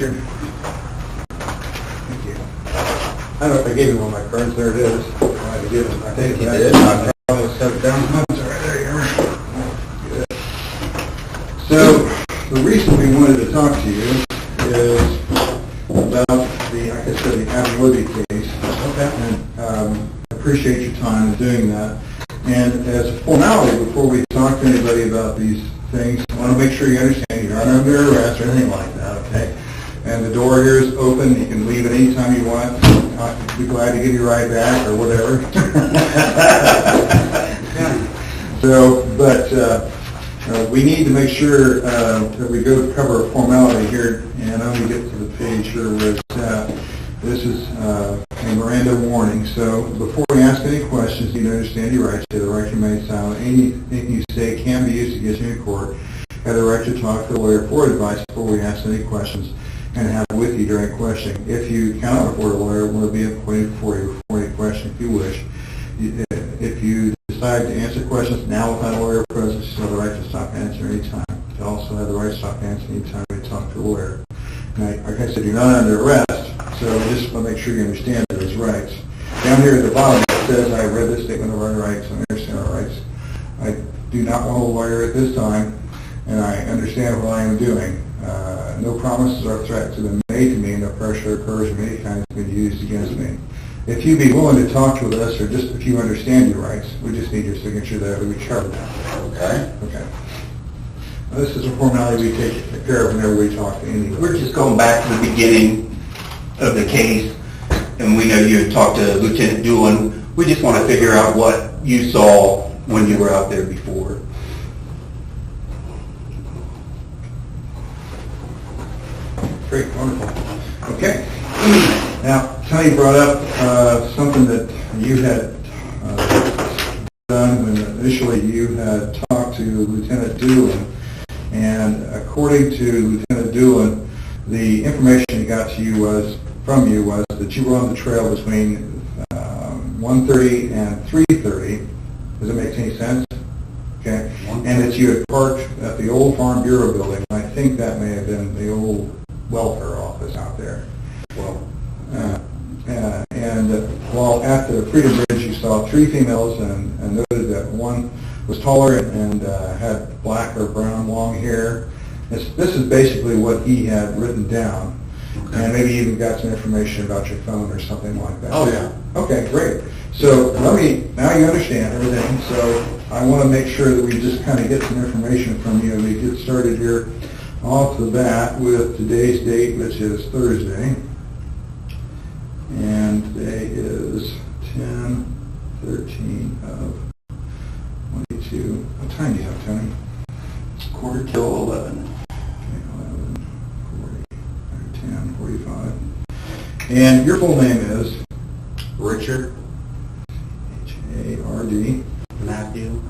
Richard. Thank you. I don't know if I gave you one of my cards. There it is. I think you did. I probably set it down. It's right there. Good. So the reason we wanted to talk to you is about the, like I said, the Abby Libby case. Okay. And appreciate your time in doing that. And as a formality, before we talk to anybody about these things, I want to make sure you understand you're not under arrest or anything like that, okay? And the door here is open. You can leave at any time you want. I'd be glad to give you a ride back or whatever. So, but we need to make sure that we go cover a formality here. And I'm going to get to the page here where it's at. This is a Miranda warning. So before we ask any questions, you need to understand your rights. You have the right to remain silent. Anything you say can be used against you in court. You have the right to talk to a lawyer for advice before we ask any questions and have it with you during questioning. If you cannot afford a lawyer, we'll be appointed for you before any question if you wish. If you decide to answer questions now without a lawyer present, you have the right to stop answering any time. You also have the right to stop answering any time you talk to a lawyer. Now, like I said, you're not under arrest. So just want to make sure you understand those rights. Down here at the bottom it says, I read this statement of our rights and understand our rights. I do not want a lawyer at this time, and I understand what I am doing. No promises or threats have been made to me, no pressure or coercion of any kind has been used against me. If you be willing to talk with us, or just if you understand your rights, we just need your signature that we cover that. Okay. Okay. Now, this is a formality we take care of whenever we talk to anybody. We're just going back to the beginning of the case, and we know you had talked to Lieutenant Doolin. We just want to figure out what you saw when you were out there before. Great, wonderful. Okay. Now, Tony brought up something that you had done when initially you had talked to Lieutenant Doolin, and according to Lieutenant Doolin, the information he got to you from you was that you were on the trail between 1:30 and 3:30. Does it make any sense? Okay. And that you had parked at the old Farm Bureau building. I think that may have been the old welfare office out there. Well, and while at the Freedom Bridge, you saw three females and noted that one was taller and had black or brown long hair. This is basically what he had written down. Okay. And maybe even got some information about your phone or something like that. Oh, yeah. Okay, great. So now you understand everything, so I want to make sure that we just kind of get some information from you. We get started here off the bat with today's date, which is Thursday. And today is 10/13 of 22. What time do you have, Tony? 11:15. 10:45. And your full name is? Richard. H-A-R-D. Matthew.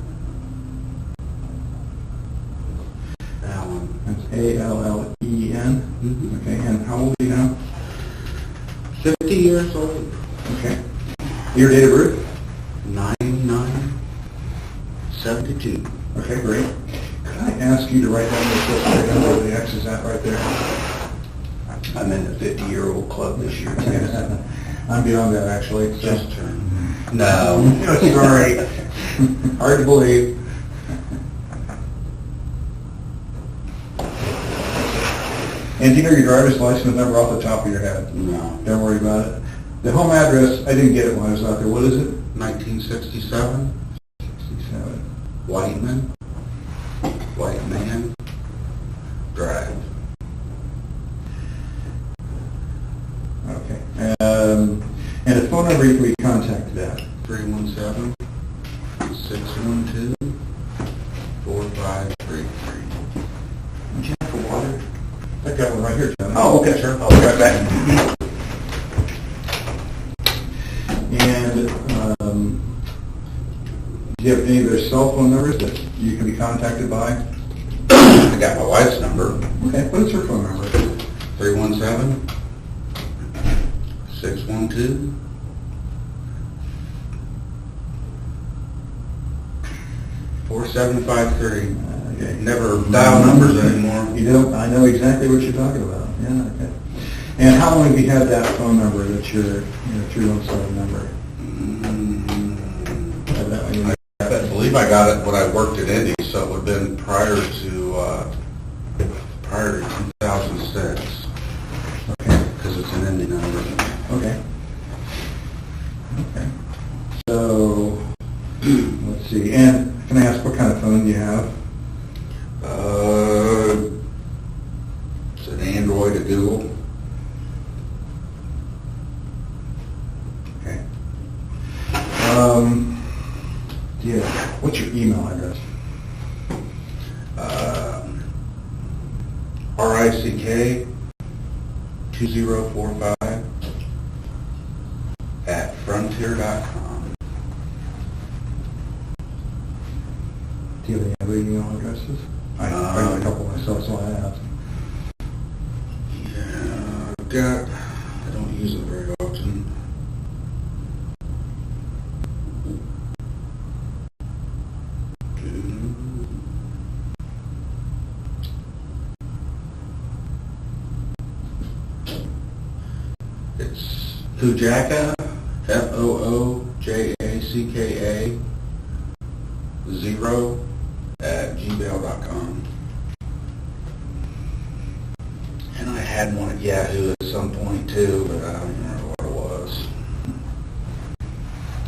Allen. That's A-L-L-E-N. Mm-hmm. Okay, and how old are you now? 50 years old. Okay. Your date of birth? 9972. Okay, great. Could I ask you to write down your social security number where the X is at right there? I'm in the 50-year-old club this year. I'm beyond that, actually. So. Just turned. No. Sorry. Hard to believe. And do you know your driver's license number off the top of your head? No. Don't worry about it. The home address, I didn't get it when I was out there. What is it? 1967. 67. White Man Drive. Okay. And the phone number you can be contacted at? 317-612-4533. Would you have for water? I got one right here, John. Oh, okay, sure. I'll be right back. And do you have any of their cell phone numbers that you can be contacted by? I got my wife's number. Okay, what is her phone number? 317-612. 4753. Okay. Never dial numbers anymore. You don't? I know exactly what you're talking about. Yeah, okay. And how long have you had that phone number, that's your 317 number? I believe I got it when I worked at Indy, so it would have been prior to 2006. Okay. Because it's an Indy number. Okay. Okay. So, let's see, and can I ask what kind of phone do you have? It's an Android, a Google. Okay. Yeah. What's your email address? RICK2045 @frontier.com. Do you have any other email addresses? I got a couple myself, so I asked. Yeah, I don't use it very often. It's Foojaka, FOOJACKA 0 @gmail.com. And I had one at Yahoo at some point too, but I don't remember what it was.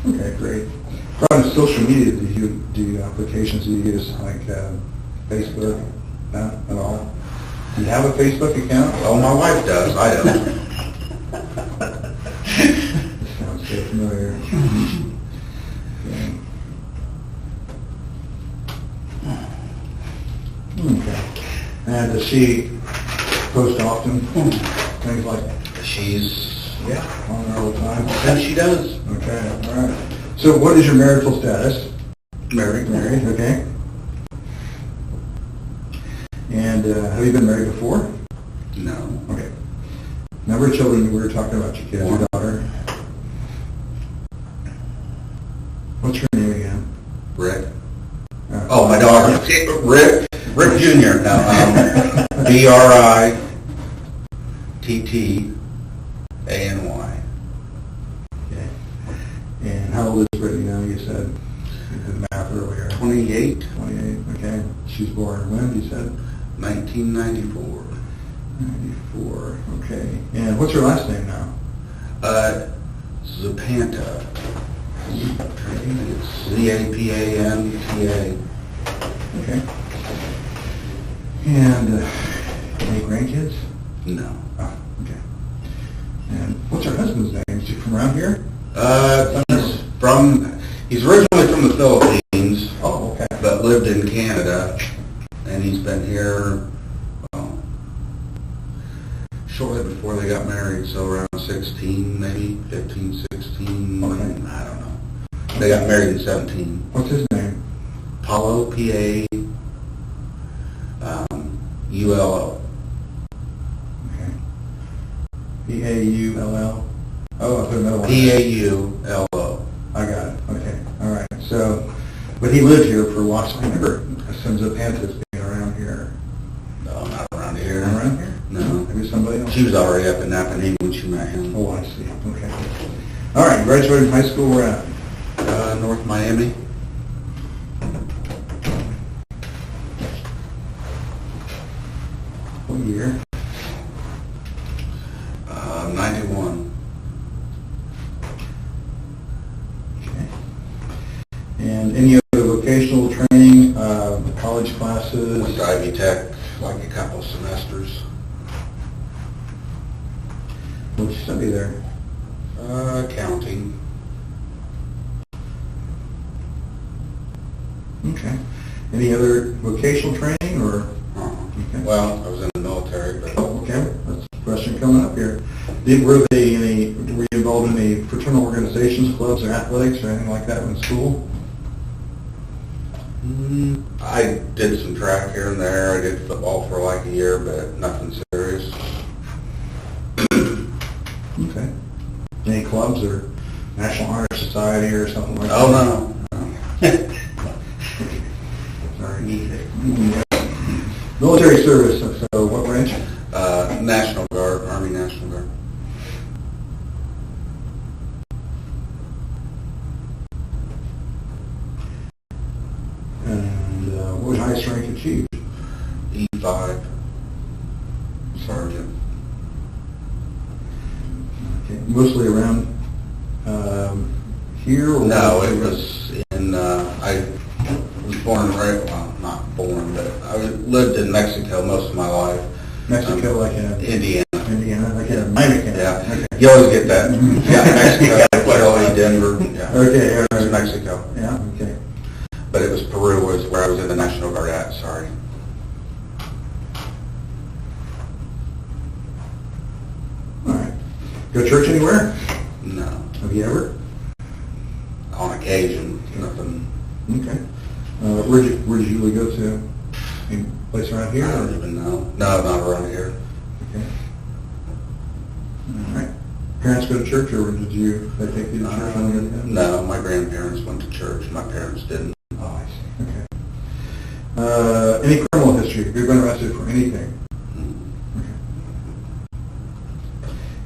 Okay, great. What kind of social media do you do? Applications do you use, like Facebook? Not at all. Do you have a Facebook account? Oh, my wife does. I don't. Sounds so familiar. Okay. And does she post often? Things like She's, yeah, on there all the time? yeah, she does. Okay, all right. So what is your marital status? Married. Married, okay. And have you been married before? No. Okay. Number of children, we were talking about your kids, your daughter. What's her name again? Rick. Oh, my daughter. Rick Jr. No, BRITTANY. Okay. And how old is Brittany now, you said? You did the math earlier. 28, 28, okay. She's born when, you said? 1994. 94, okay. And what's her last name now? Zapanta. It's ZAPANTA. Okay. And any grandkids? No. Oh, okay. And what's her husband's name? Is he from around here? He's originally from the Philippines. Oh, okay. But lived in Canada, and he's been here, well, shortly before they got married, so around 16, maybe 15, 16, Okay. I don't know. They got married in 17. What's his name? Paulo, P-A-U-L-O. Okay. P-A-U-L-L? Oh, I put another one. P-A-U-L-O. I got it. Okay. All right. So, but he lived here for a while. So I remember Sons of Panthers being around here. No, not around here. Not around here? No. Maybe somebody else? She was already up in Napanee when she met him. Oh, I see. Okay. All right. Graduated from high school. Where at? North Miami. What year? 91. Okay. And any other vocational training, college classes? Went to Ivy Tech, like a couple semesters. What did you study there? Accounting. Okay. Any other vocational training or? Okay. Well, I was in the military, but Oh, okay. That's a question coming up here. Were you involved in any fraternal organizations, clubs, or athletics, or anything like that in school? I did some track here and there. I did football for like a year, but nothing serious. Okay. Any clubs or National Honor Society or something like that? Oh, no. Sorry. Military service, so what branch? National Guard, Army National Guard. 5 sergeant. Okay. Mostly around here? Or No, it was in, I was born and raised, well, not born, but I lived in Mexico most of my life. Mexico, like in Indiana. Indiana, like in Miami. Yeah, Okay. you always get that. Yeah, Mexico, Carroll, Denver. Yeah. Okay, all It was right. Mexico. Yeah, okay. But it was Peru was where I was in the National Guard at, sorry. All right. Go to church anywhere? No. Have you ever? On occasion, nothing. Okay. Where'd you usually go to? Any place around here? I don't even know. No, not around here. Okay. All right. Parents go to church, or did they take you to church when you were a kid? No, my grandparents went to church. My parents didn't. Oh, I see. Okay. Any criminal history? Have you been arrested for anything? Okay.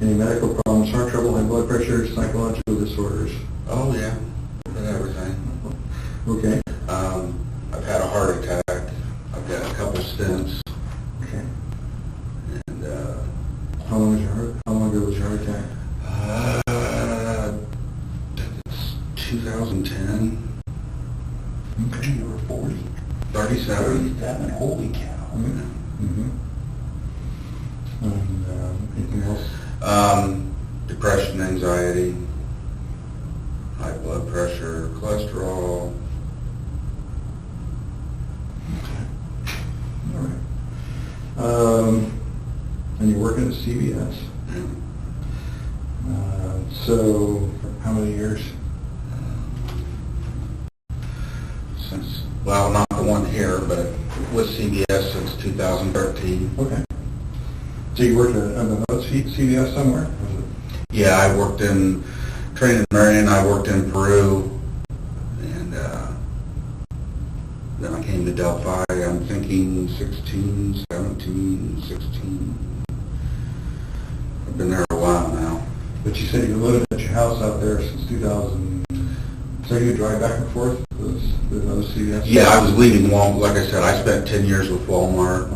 Any medical problems, heart trouble, high blood pressure, psychological disorders? Oh, yeah. Everything. Okay. I've had a heart attack. I've got a couple stents. Okay. And, How long ago was your heart attack? I think it's 2010. Okay. You were 40. 37. 37, holy cow. Mm-hmm. And anything else? Depression, anxiety, high blood pressure, cholesterol. All right. And you're working at CBS. Yeah. So, how many years? Since, well, not the one here, but with CBS since 2013. Okay. So you worked at another CBS somewhere? Yeah, I worked in trained in Marion, I worked in Peru, and then I came to Delphi. I'm thinking 16, 17, 16. I've been there a while now. But you said you lived at your house out there since 2000. So you drive back and forth with another CVS? Yeah, I was leaving Walmart. Like I said, I spent 10 years with Walmart.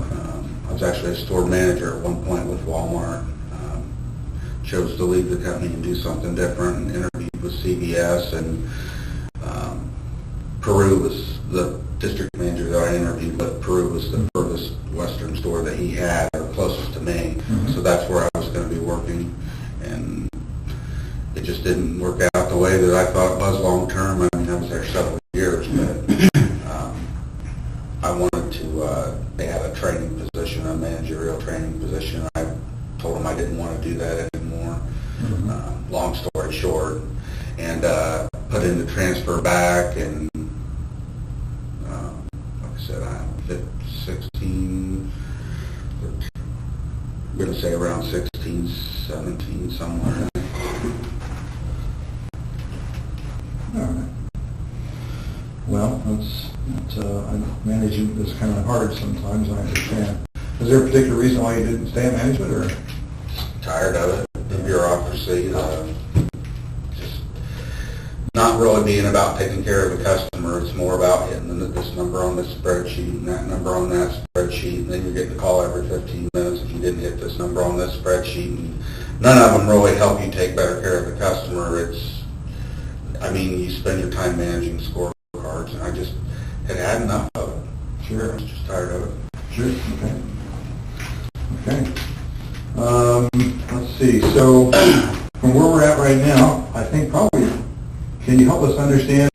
I was actually a store manager at one point with Walmart. Chose to leave the company and do something different, and interviewed with CVS, and Peru was the district manager that I interviewed with. Peru was the furthest western store that he had, or closest to me. Mm-hmm. So that's where I was going to be working, and it just didn't work out the way that I thought it was long term. I mean, I was there several years, but I wanted to, they had a training position, a managerial training position. I told them I didn't want to do that anymore. Mm-hmm. Long story short, and put in the transfer back, and like I said, I'm 16, I'm going to say around 16, 17, somewhere. All right. Well, managing is kind of hard sometimes, I understand. Is there a particular reason why you didn't stay in management, or? Tired of it, the bureaucracy, just not really being about taking care of the customer. It's more about hitting this number on this spreadsheet and that number on that spreadsheet, and then you're getting a call every 15 minutes if you didn't hit this number on this spreadsheet. And none of them really help you take better care of the customer. I mean, you spend your time managing scorecards, and I just had enough of it. Sure. I was just tired of it. Sure, okay. Okay. Let's see, so from where we're at right now, I think probably, can you help us understand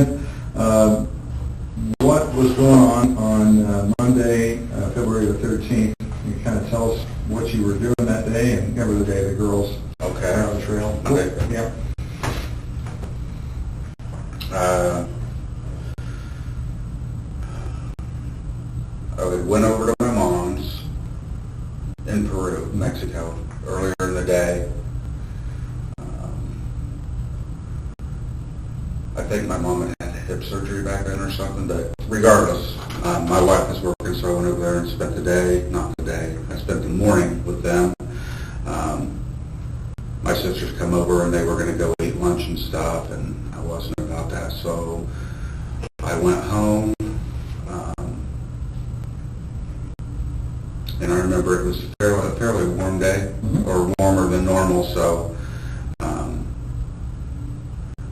what was going on Monday, February the 13th? Can you kind of tell us what you were doing that day, and remember the day the girls Okay. were on the trail? Okay. Yeah. I went over to my mom's in Peru, Mexico, earlier in the day. I think my mom had hip surgery back then or something, but regardless, my wife was working, so I went over there and spent the day, not the day, I spent the morning with them. My sisters come over and they were going to go eat lunch and stuff, and I wasn't about that, so I went home. remember it was a fairly warm day, or warmer than normal, so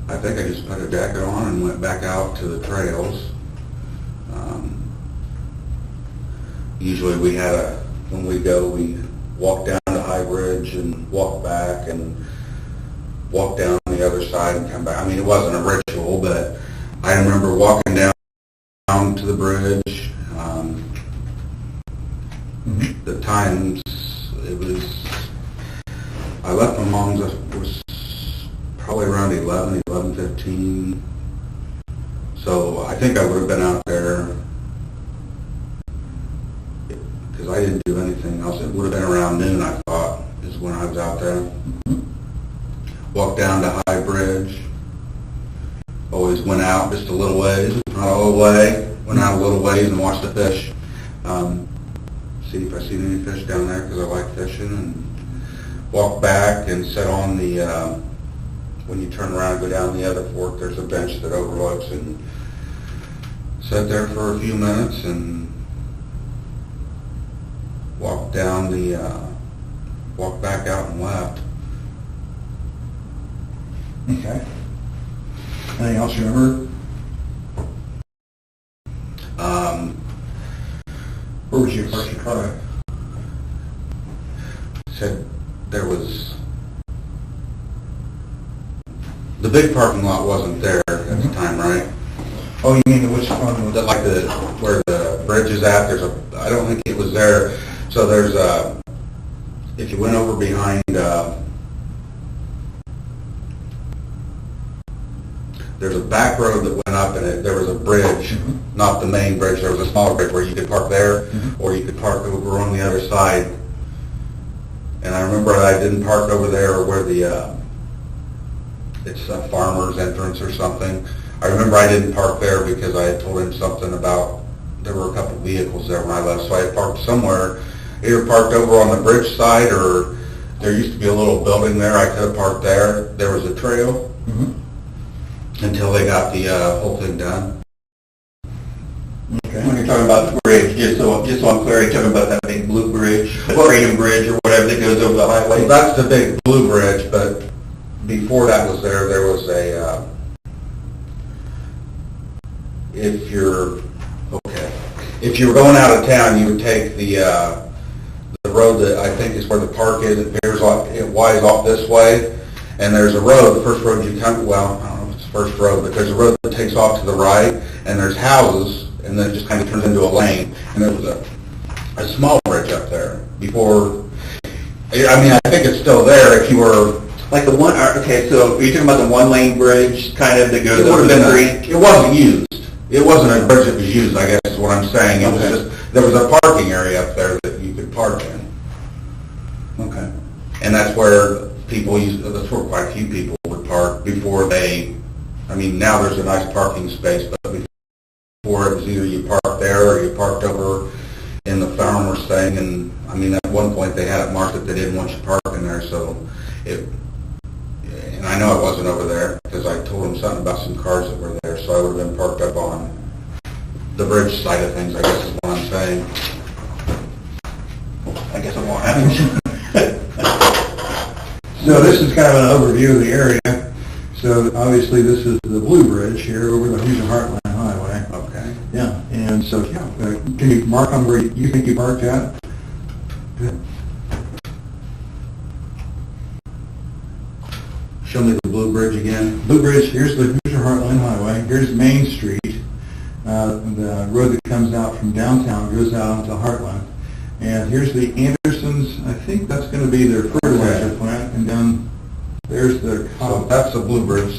I think I just put a jacket on and went back out to the trails. Usually when we go, we walk down to High Bridge and walk back and walk down the other side and come back. I mean, it wasn't a ritual, but I remember walking down to the bridge. The times, I left my mom's, it was probably around 11:15. So I think I would have been out there, because I didn't do anything else. It would have been around noon, I thought, is when I was out there. Walked down to High Bridge. Always went out just a little ways, not all the way. Went out a little ways and watched the fish. See if I seen any fish down there, because I like fishing. And walked back and sat on the, when you turn around and go down the other fork, there's a bench that overlooks, and sat there for a few minutes and walked down the, walked back out and left. Okay. Anything else you remember? Where was you parked your car? Said there was, the big parking lot wasn't there at the time, right? Oh, you mean which one? Like where the bridge is at, I don't think it was there. So there's if you went over behind, there's a back road that went up, and there was a bridge, not the main bridge. There was a smaller bridge where you could park there, or you could park over on the other side. And I remember I didn't park over there where the, it's a farmer's entrance or something. I remember I didn't park there because I had told him something about, there were a couple of vehicles there when I left, so I had parked somewhere, either parked over on the bridge side, or there used to be a little building there. I could have parked there. There was a trail. Until they got the whole thing done. Okay. When you're talking about the bridge, just so I'm clear, you're talking about that big blue bridge, the Freedom Bridge or whatever that goes over the highway? Well, that's the big blue bridge, but before that was there was a, if you're going out of town, you would take the road that I think is where the park is. It veers off, it winds off this way, and there's a road, the first road you come, well, I don't know if it's the first road, but there's a road that takes off to the right, and there's houses, and then it just kind of turns into a lane, and there was a small bridge up there before. I mean, I think it's still there if you were... Like the one, okay, so are you talking about the one-lane bridge kind of that goes It would over have the been street? it wasn't used. It wasn't a bridge that was used, I guess is what I'm saying. It was just, there was a parking area up there that you could park in. Okay. And that's where people that's where quite a few people would park before they, I mean, now there's a nice parking space, but before it was either you parked there or you parked over in the farmer's thing. And I mean, at one point they had it marked that they didn't want you parking there, so and I know it wasn't over there because I told them something about some cars that were there, so I would have been parked up on the bridge side of things, I guess is what I'm saying. I guess it won't happen. So this is kind of an overview of the area. So obviously this is the Blue Bridge here over the Hoosier Heartland Highway. Okay. Yeah, and so, can you mark on where you think you parked at? Good. Show me the Blue Bridge again. Blue Bridge, here's the Hoosier Heartland Highway. Here's Main Street. The road that comes out from downtown goes out onto Heartland. And here's the Andersons. I think that's going to be their fertilizer plant. And down there's the... So that's the Blue Bridge.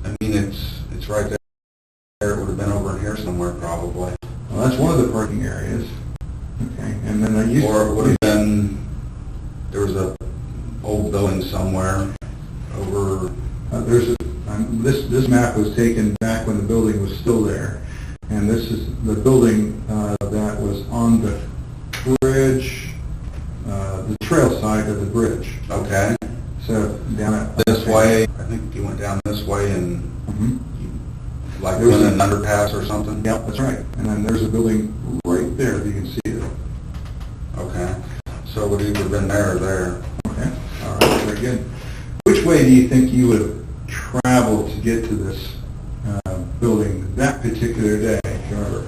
I mean, it's right there. It would have been over in here somewhere probably. Well, that's one of the parking areas. Okay, and then I used Or it would have been, there was a old building somewhere over... this map was taken back when the building was still there. And this is the building that was on the bridge, the trail side of the bridge. Okay. So down at... This way, I think you went down this way and like There's went in an underpass or something? Yep, that's right. And then there's a building right there that you can see it. would have either been there or there. Okay, all right, very good. Which way do you think you would have traveled to get to this building that particular day, if you remember?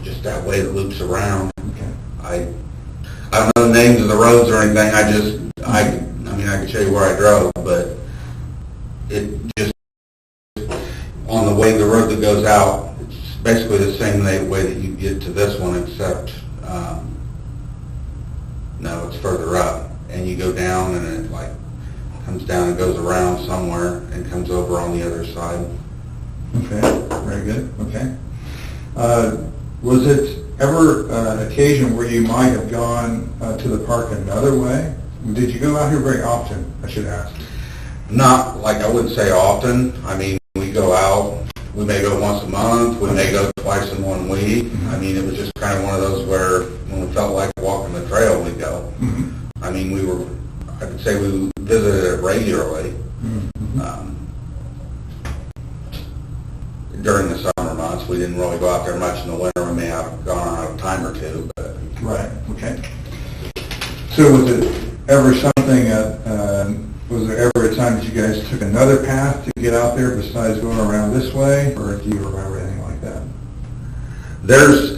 Just that way that loops around. Okay. I don't know the names of the roads or anything. I mean, I could show you where I drove, but it just, on the way, the road that goes out, it's basically the same way that you get to this one, except, no, it's further up. And you go down and it like comes down and goes around somewhere and comes over on the other side. Okay, very good, okay. Was it ever an occasion where you might have gone to the park another way? Did you go out here very often, I should ask? Not, like, I wouldn't say often. I mean, we go out, we may go once a month, we may go twice in 1 week. I mean, it was just kind of one of those where when we felt like walking the trail, we'd go. I mean, I could say we visited it regularly. During the summer months, we didn't really go out there much. In the winter, we may have gone out a time or two. But Right, okay. So was it ever something, was there ever a time that you guys took another path to get out there besides going around this way, or do you remember anything like that?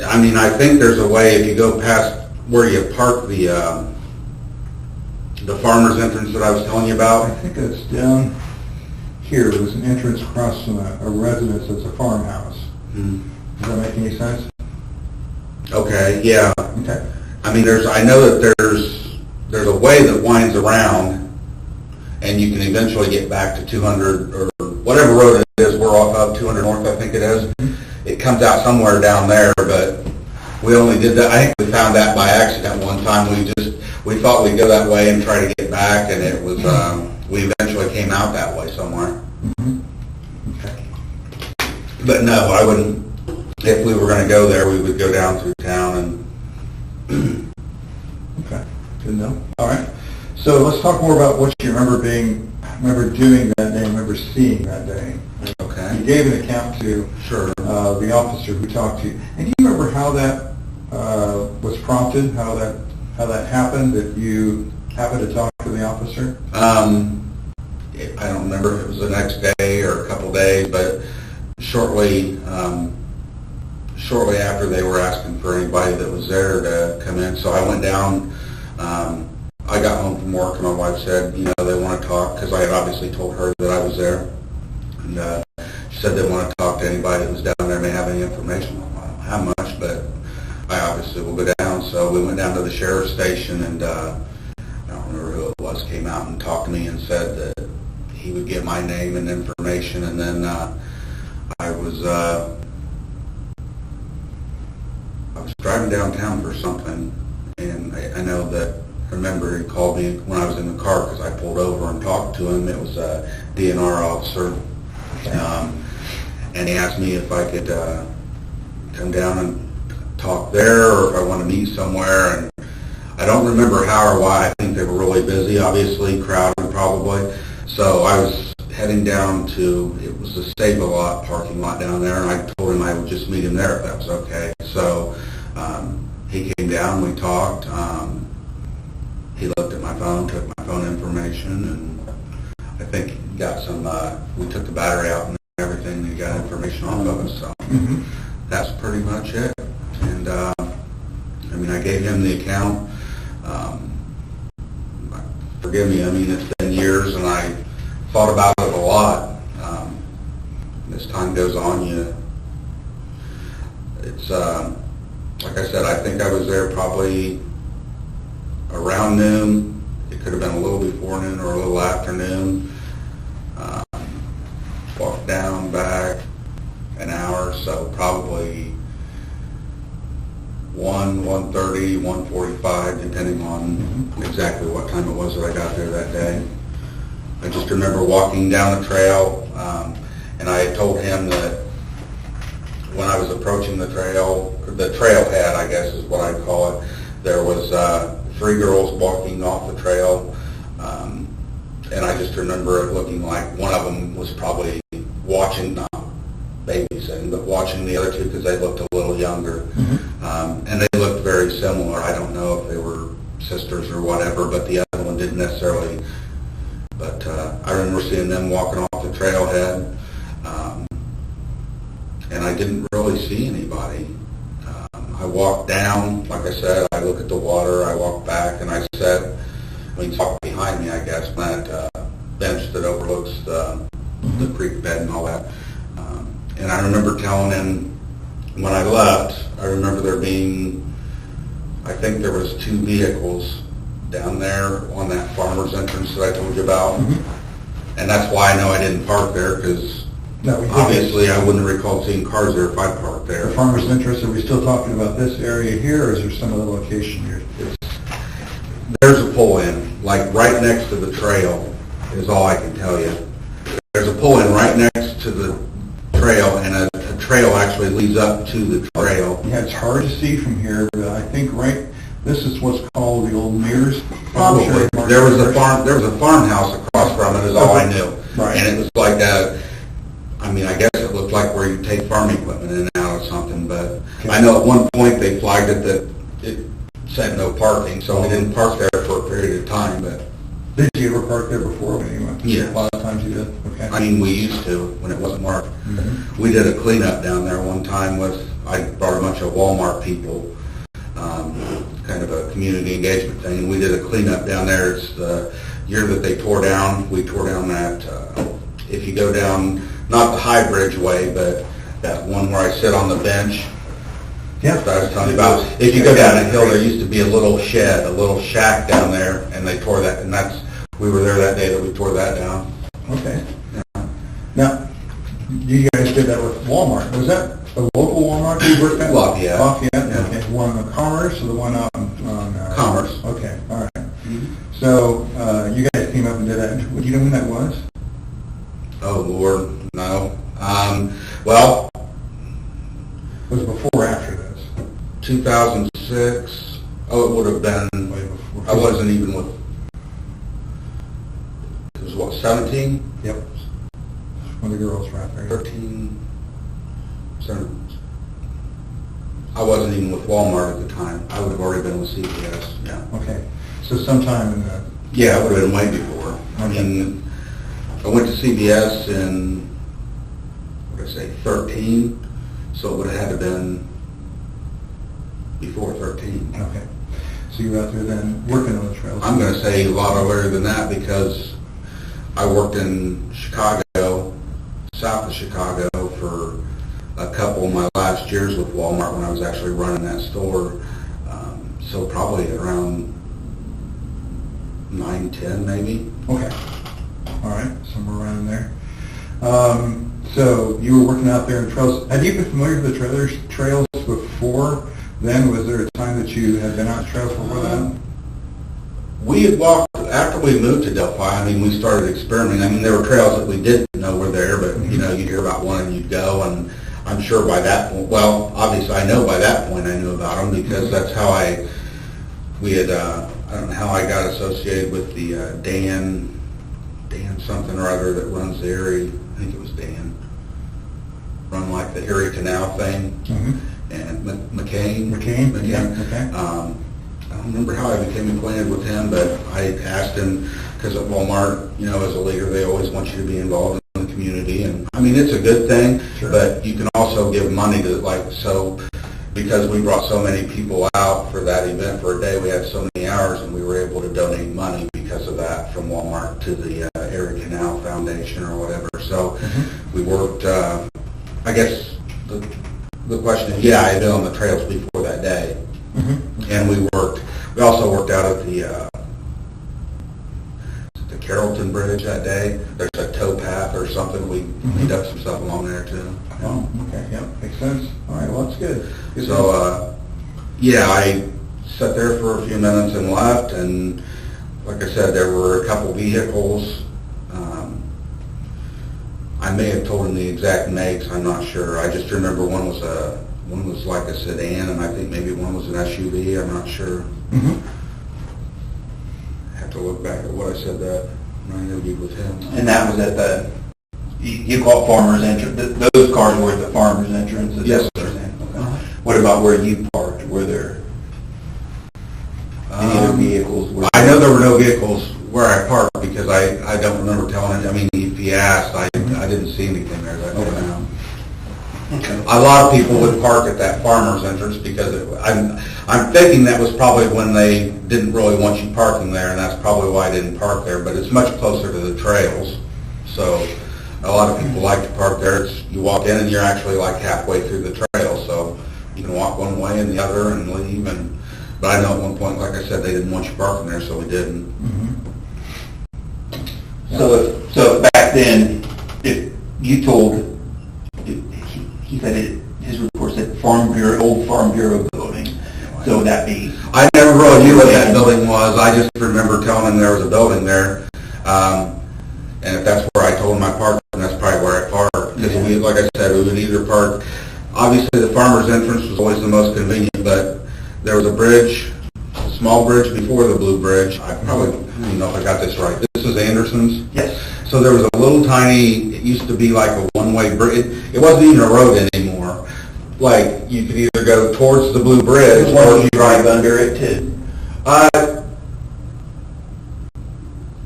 I think there's a way if you go past where you park the farmer's entrance that I was telling you I about. think it's down here. There's an entrance across from a residence that's a farmhouse. Does that make any sense? Okay, yeah. Okay. I mean, I know that there's a way that winds around, and you can eventually get back to 200 or whatever road it is. We're off of 200 North, I think it is. It comes out somewhere down there, but we only did that. I think we found that by accident one time. We thought we'd go that way and try to get back, and it was we eventually came out that way somewhere. Okay. But no, I wouldn't. If we were going to go there, we would go down through town and. Okay, good to know. All right. So let's talk more about what you remember doing that day, remember seeing that day. Okay. You gave an account to the officer who talked to you. And do you remember how that was prompted, how that happened, that you happened to talk to the officer? I don't remember if it was the next day or a couple days, but shortly after they were asking for anybody that was there to come in. So I went down. I got home from work and my wife said, they want to talk, because I had obviously told her that I was there. And she said they want to talk to anybody that was down there, may have any information. I don't have much, but I obviously will go down. So we went down to the sheriff's station, and I don't remember who it was, came out and talked to me and said that he would get my name and information. And then I was driving downtown for something, and I know that, remember he called me when I was in the car because I pulled over and talked to him. It was a DNR officer, and he asked me if I could come down and talk there, or if I want to meet somewhere. And I don't remember how or why. I think they were really busy, obviously, crowded probably. So I was heading down to, it was the Save-A-Lot parking lot down there, and I told him I would just meet him there if that was okay. So he came down, we talked. He looked at my phone, took my phone information, and I think he got some, we took the battery out and everything, he got information off of us. So that's pretty much it. And I gave him the account. Forgive me, it's been years, and I thought about it a lot. As time goes on, it's, like I said, I think I was there probably around noon. It could have been a little before noon or a little after noon. Walked down, back an hour, so probably 1:30, 1:45, depending on exactly what time it was that I got there that day. I just remember walking down the trail, and I had told him that when I was approaching the trailhead, I guess is what I'd call it, there was 3 girls walking off the trail, and I just remember it looking like one of them was probably watching, not babysitting, but watching the other 2 because they looked a little younger. And they looked very similar. I don't know if they were sisters or whatever, but the other one didn't necessarily. But I remember seeing them walking off the trailhead, and I didn't really see anybody. I walked down, like I said, I look at the water, I walked back, and I said, he walked behind me, I guess, on that bench that overlooks the creek bed and all that. And I remember telling him, when I left, I remember there being, I think there was 2 vehicles down there on that farmer's entrance that I told you about. Mm-hmm. And that's why I know I didn't park there, because obviously I wouldn't recall seeing cars there if I parked there. The farmer's entrance, are we still talking about this area here, or is there some other location here? There's a pull-in, like right next to the trail, is all I can tell you. There's a pull-in right next to the trail, and a trail actually leads up to the trail. Yeah, it's hard to see from here, but I think this is what's called the old Mears. Probably. There was a farmhouse across from it, is all I knew. Right. And it was like I guess it looked like where you take farm equipment in and out or something, but okay. I know at one point they flagged it that it said no parking, so we didn't park there for a period of time. But did you ever park there before when you went? Yeah. A lot of times you did? Okay. I mean, we used to when it wasn't marked. Mm-hmm. We did a cleanup down there one time I brought a bunch of Walmart people, kind of a community engagement thing, and we did a cleanup down there. It's the year that they tore down, we tore down that, if you go down, not the High Bridge way, but that one where I sit on the bench. Yeah. That I was telling you about. If you go down that hill, there used to be a little shed, a little shack down there, and they tore that, and we were there that day that we tore that down. Okay. Yeah. Now, you guys did that with Walmart. Was that a local Walmart you worked at? Lafayette. Lafayette, Yeah. Okay. One on Commerce or the one on Commerce. Okay, all right. Mm-hmm. So, you guys came up and did that. Do you know when that was? Oh, Lord, no. Well, Was it before or after this? 2006. Oh, it would have been, Way before. I wasn't even with, it was what, 17? Yep. When the girls were out there. 13, 17. I wasn't even with Walmart at the time. I would have already been with CVS, yeah. Okay. So sometime in the... Yeah, it would have been way before. I Okay. mean, I went to CVS in, what did I say, 13, so it would have had to been before 13. Okay. So you were out there then working on the trails? I'm going to say a lot earlier than that, because I worked in Chicago, south of Chicago, for a couple of my last years with Walmart when I was actually running that store. So probably around 9, 10 maybe. Okay. All right, somewhere around there. So you were working out there in trails. Had you been familiar with the trails before then? Was there a time that you had been out trails before that? We had walked, after we moved to Delphi, I mean, we started experimenting. I mean, there were trails that we didn't know were there, but, you know, you'd hear about one and you'd go, and I'm sure by that point, well, obviously I know by that point I knew about them, because that's how I don't know how I got associated with the Dan something or other that runs the Erie, I think it was Dan, run like the Erie Canal thing, and McCain. Yeah, okay. I don't remember how I became acquainted with him, but I asked him, because at Walmart, you know, as a leader, they always want you to be involved in the community, and I mean, it's a good thing, sure. But you can also give money to, because we brought so many people out for that event for a day, we had so many hours, and we were able to donate money because of that from Walmart to the Erie Canal Foundation or whatever. So we worked, I guess the question is, yeah, I had been on the trails before that day. And we also worked out at the Carrollton Bridge that day. There's a tow path or something. We dug some stuff along there too. Oh, okay, yeah, makes sense. All right, well, that's good. So, yeah, I sat there for a few minutes and left, and like I said, there were a couple vehicles. I may have told him the exact makes, I'm not sure. I just remember one was like a sedan, and I think maybe one was an SUV, I'm not sure. I have to look back at what I said that when I interviewed with him. And that was at the, you call it farmer's entrance, those cars were at the farmer's entrance? Yes, sir. Okay. What about where you parked? were there any other vehicles? I know there were no vehicles where I parked because I don't remember telling him. I mean, if he asked, I didn't see anything there that day. Okay. A lot of people would park at that farmer's entrance because I'm thinking that was probably when they didn't really want you parking there, and that's probably why I didn't park there. But it's much closer to the trails, so a lot of people like to park there. You walk in and you're actually like halfway through the trail, so you can walk one way and the other and leave. But I know at one point, like I said, they didn't want you parking there, so we didn't. So back then, if you told, he said his report said old Farm Bureau building, so would that be? I never really knew what that building was. I just remember telling him there was a building there. And if that's where I told him I parked, then that's probably where I parked. Because we, like I said, we would either park, obviously the farmer's entrance was always the most convenient, but there was a bridge, a small bridge before the blue bridge. I probably, I don't know if I got this right. This is Anderson's? Yes. So there was a little tiny, it used to be like a one-way bridge. It wasn't even a road anymore. Like, you could either go towards the blue bridge Or you drive under it too?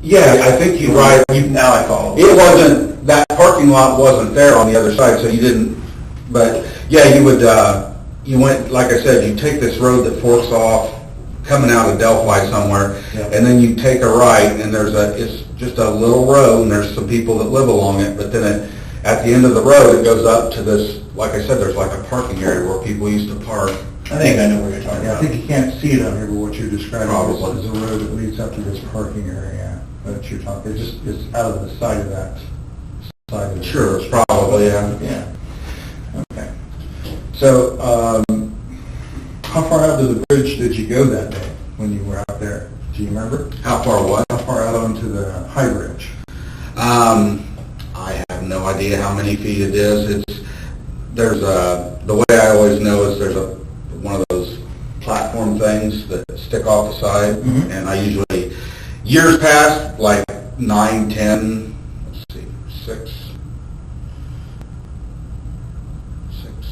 Yeah, I think you ride. Now I follow. It wasn't, that parking lot wasn't there on the other side, so you didn't, but yeah, you would, you went, like I said, you take this road that forks off coming out of Delphi somewhere, and then you take a right, and it's just a little road, and there's some people that live along it, but then at the end of the road, it goes up to this, like I said, there's like a parking area where people used to park. I think I know what you're talking Yeah, I about. think you can't see it on here, but what you're describing Probably. is a road that leads up to this parking area that you're talking. It's out of the side of that side of the Sure, it's probably, yeah. Yeah. Okay. So, how far out to the bridge did you go that day when you were out there? Do you remember? How far what? How far out onto the high bridge? I have no idea how many feet it is. The way I always know is there's one of those platform things that stick off the side, and I usually, years past, like 9, 10, let's see, 6,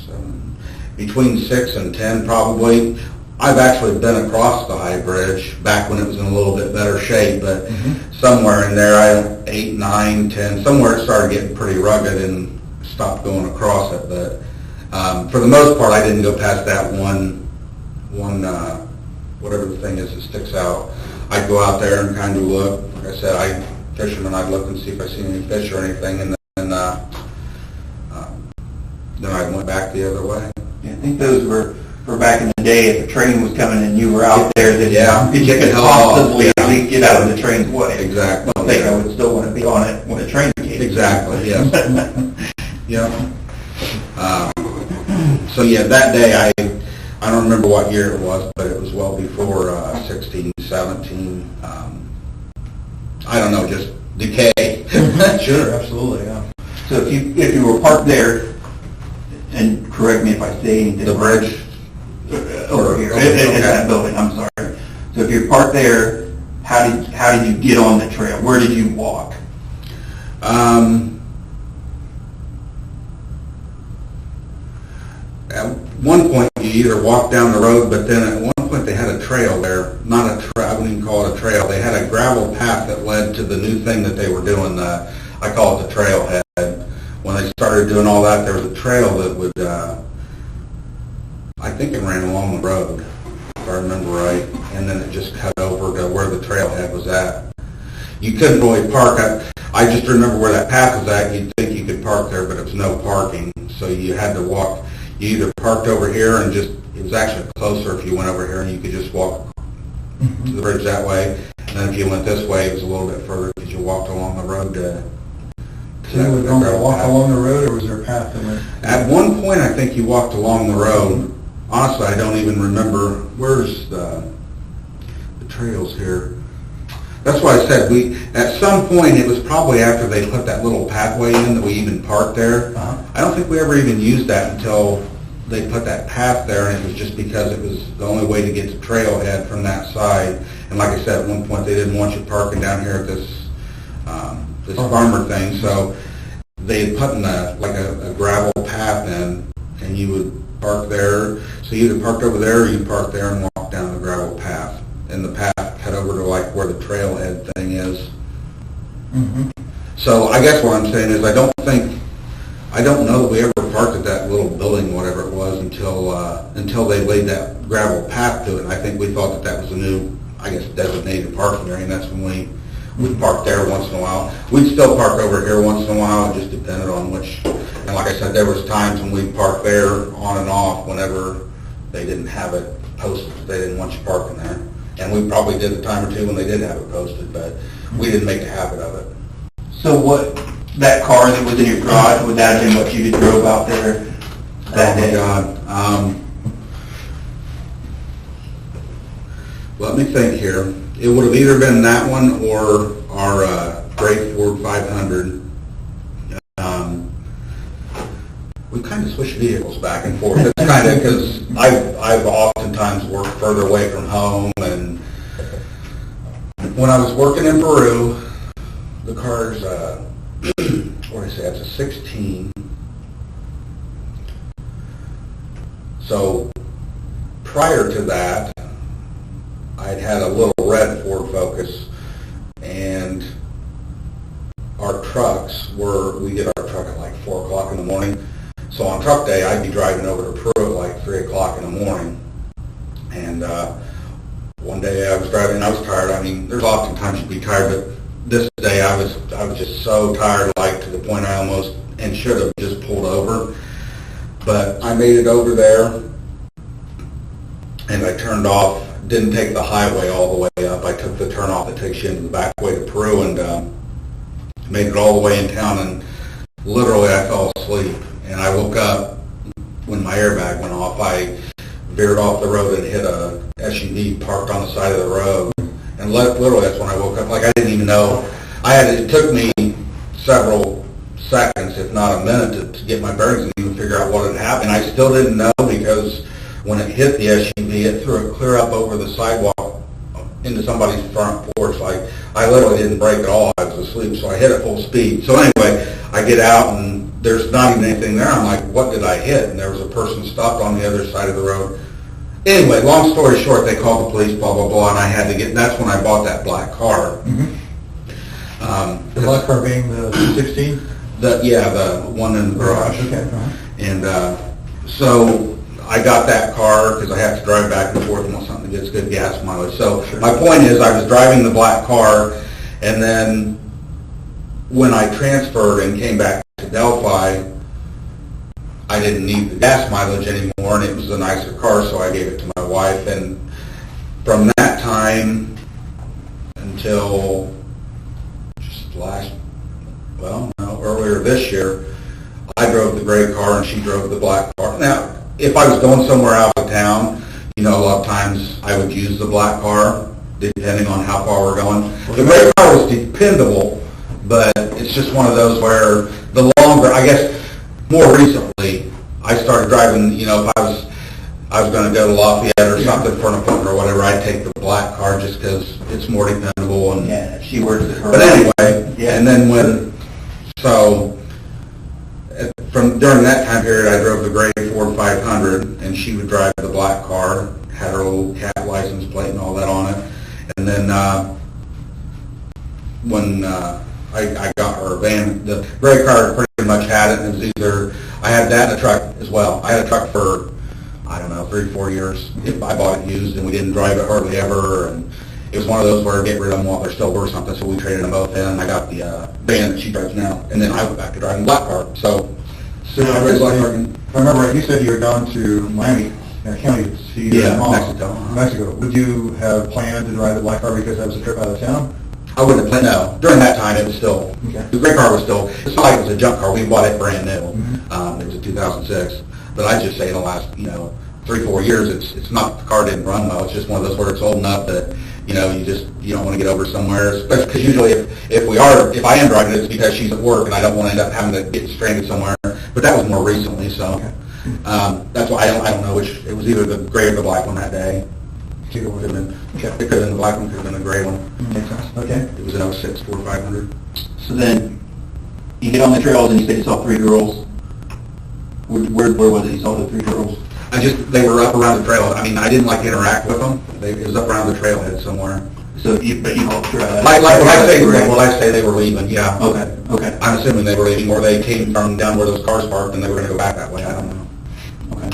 7, between 6 and 10 probably. I've actually been across the high bridge back when it was in a little bit better shape, but somewhere in there, 8, 9, 10, somewhere it started getting pretty rugged and stopped going across it. But for the most part, I didn't go past that one whatever the thing is that sticks out. I'd go out there and kind of look. Like I said, fisherman, I'd look and see if I see any fish or anything, and then I went back the other way. Yeah, I think those were back in the day, if a train was coming and you were out there, that you could Yeah. possibly at least get out of the train's way. Exactly. I don't think I would still want to be on it when a train came. Exactly, yes. Yeah. So yeah, that day, I don't remember what year it was, but it was well before 16, 17. I don't know, just decay. Sure, absolutely, yeah. So if you were parked there, and correct me if I say anything. The bridge? Over here, in that building, I'm sorry. So if you're parked there, how did you get on the trail? Where did you walk? At one point, you either walked down the road, but then at one point they had a trail there. Not a trail, I wouldn't even call it a trail. They had a gravel path that led to the new thing that they were doing. I call it the trailhead. When they started doing all that, there was a trail that would, I think it ran along the road, if I remember right, and then it just cut over to where the trailhead was at. You couldn't really park. I just remember where that path was at. You'd think you could park there, but it was no parking, so you had to walk. You either parked over here and it was actually closer if you went over here and you could just walk to the bridge that way. And then if you went this way, it was a little bit further because you walked along the road to So you would walk along the road, or was there a path that went? At one point, I think you walked along the road. Honestly, I don't even remember. Where's the trails here? That's why I said at some point, it was probably after they put that little pathway in that we even parked there. I don't think we ever even used that until they put that path there, and it was just because it was the only way to get to trailhead from that side. And like I said, at one point, they didn't want you parking down here at this farmer thing, so they had put in a gravel path in, and you would park there. So you either parked over there, you park there and walk down the gravel path. And the path cut over to like where the trailhead thing is. Mm-hmm. So I guess what I'm saying is I don't know that we ever parked at that little building, whatever it was, until they laid that gravel path to it. And I think we thought that was a new, I guess, designated parking area, and that's when we parked there once in a while. We'd still park over here once in a while, it just depended on which, and like I said, there was times when we'd park there on and off whenever they didn't have it posted, they didn't want you parking there. And we probably did a time or two when they did have it posted, but we didn't make a habit of it. So that car that was in your garage, would that have been what you drove out there that day? Oh my God. Let me think here. It would have either been that one or our gray Ford 500. We kind of switch vehicles back and forth. It's kind of because I've oftentimes worked further away from home, and when I was working in Peru, the car's what do I say? It's a 16. So prior to that, I'd had a little red Ford Focus, and our trucks we did our truck at like 4 o'clock in the morning. So on truck day, I'd be driving over to Peru at like 3 o'clock in the morning. And one day I was driving, and I was tired. I mean, there's often times you'd be tired, but this day I was just so tired, like to the point I almost, and should have just pulled over. But I made it over there, and I turned off, didn't take the highway all the way up. I took the turn off that takes you into the back way to Peru, and made it all the way in town, and literally I fell asleep. And I woke up when my airbag went off. I veered off the road and hit a SUV parked on the side of the road. And literally that's when I woke up. Like, I didn't even know. It took me several seconds, if not a minute, to get my bearings and even figure out what had happened. I still didn't know, because when it hit the SUV, it threw it clear up over the sidewalk into somebody's front porch. Like, I literally didn't brake at all. I was asleep, so I hit at full speed. So anyway, I get out, and there's not even anything there. I'm like, what did I hit? And there was a person stopped on the other side of the road. Anyway, long story short, they called the police, blah, blah, blah, and I had to get, that's when I bought that black car. Mm-hmm. The black car being the 16? The one in the garage. Okay. Uh-huh. And so I got that car because I have to drive back and forth and want something that gets good gas mileage. So my point is, I was driving the black car, and then when I transferred and came back to Delphi, I didn't need the gas mileage anymore, and it was a nicer car, so I gave it to my wife. And from that time until just earlier this year, I drove the gray car and she drove the black car. Now, if I was going somewhere out of town, a lot of times I would use the black car, depending on how far we're going. The gray car was dependable, but it's just one of those where the longer, I guess, more recently, I started driving, if I was going to go to Lafayette or something for an appointment or whatever, I'd take the black car just because it's more dependable. And yeah, she works at her. But anyway, yeah. And then during that time period, I drove the gray Ford 500, and she would drive the black car, had her little cat license plate and all that on it. And then when I got her van, the gray car pretty much had it, and it was either, I had that and a truck as well. I had a truck for, 3-4 years. I bought it used, and we didn't drive it hardly ever, and it was one of those where get rid of them while they're still worth something, so we traded them both in, and I got the van that she drives now, and then I went back to driving the black car. So if I remember right, you said you were gone to Miami County to see your mom. Mexico. Would you have planned to drive the black car because that was a trip out of town? I wouldn't have planned, no. During that time, it was still, okay. The gray car was still, it's not like it was a junk car. We bought it brand new. Mm-hmm. It was a 2006. But I'd just say in the last, 3-4 years, it's not, the car didn't run well. It's just one of those where it's old enough that, you don't want to get over somewhere. Because usually if I am driving it, it's because she's at work and I don't want to end up having to get stranded somewhere. But that was more recently, so okay. That's why I don't know which, it was either the gray or the black one that day. It could have been, okay. It could have been the black one, could have been the gray one. Makes sense. Okay. It was an 06 Ford 500. So then, you get on the trails and you said you saw 3 girls. Where was it you saw the 3 girls? They were up around the trail. I mean, I didn't like interact with them. It was up around the trailhead somewhere. So but you helped her. Like when I say they were leaving, yeah. Okay. I'm assuming they were leaving, or they came from down where those cars parked and they were going to go back that way. I don't know. Okay.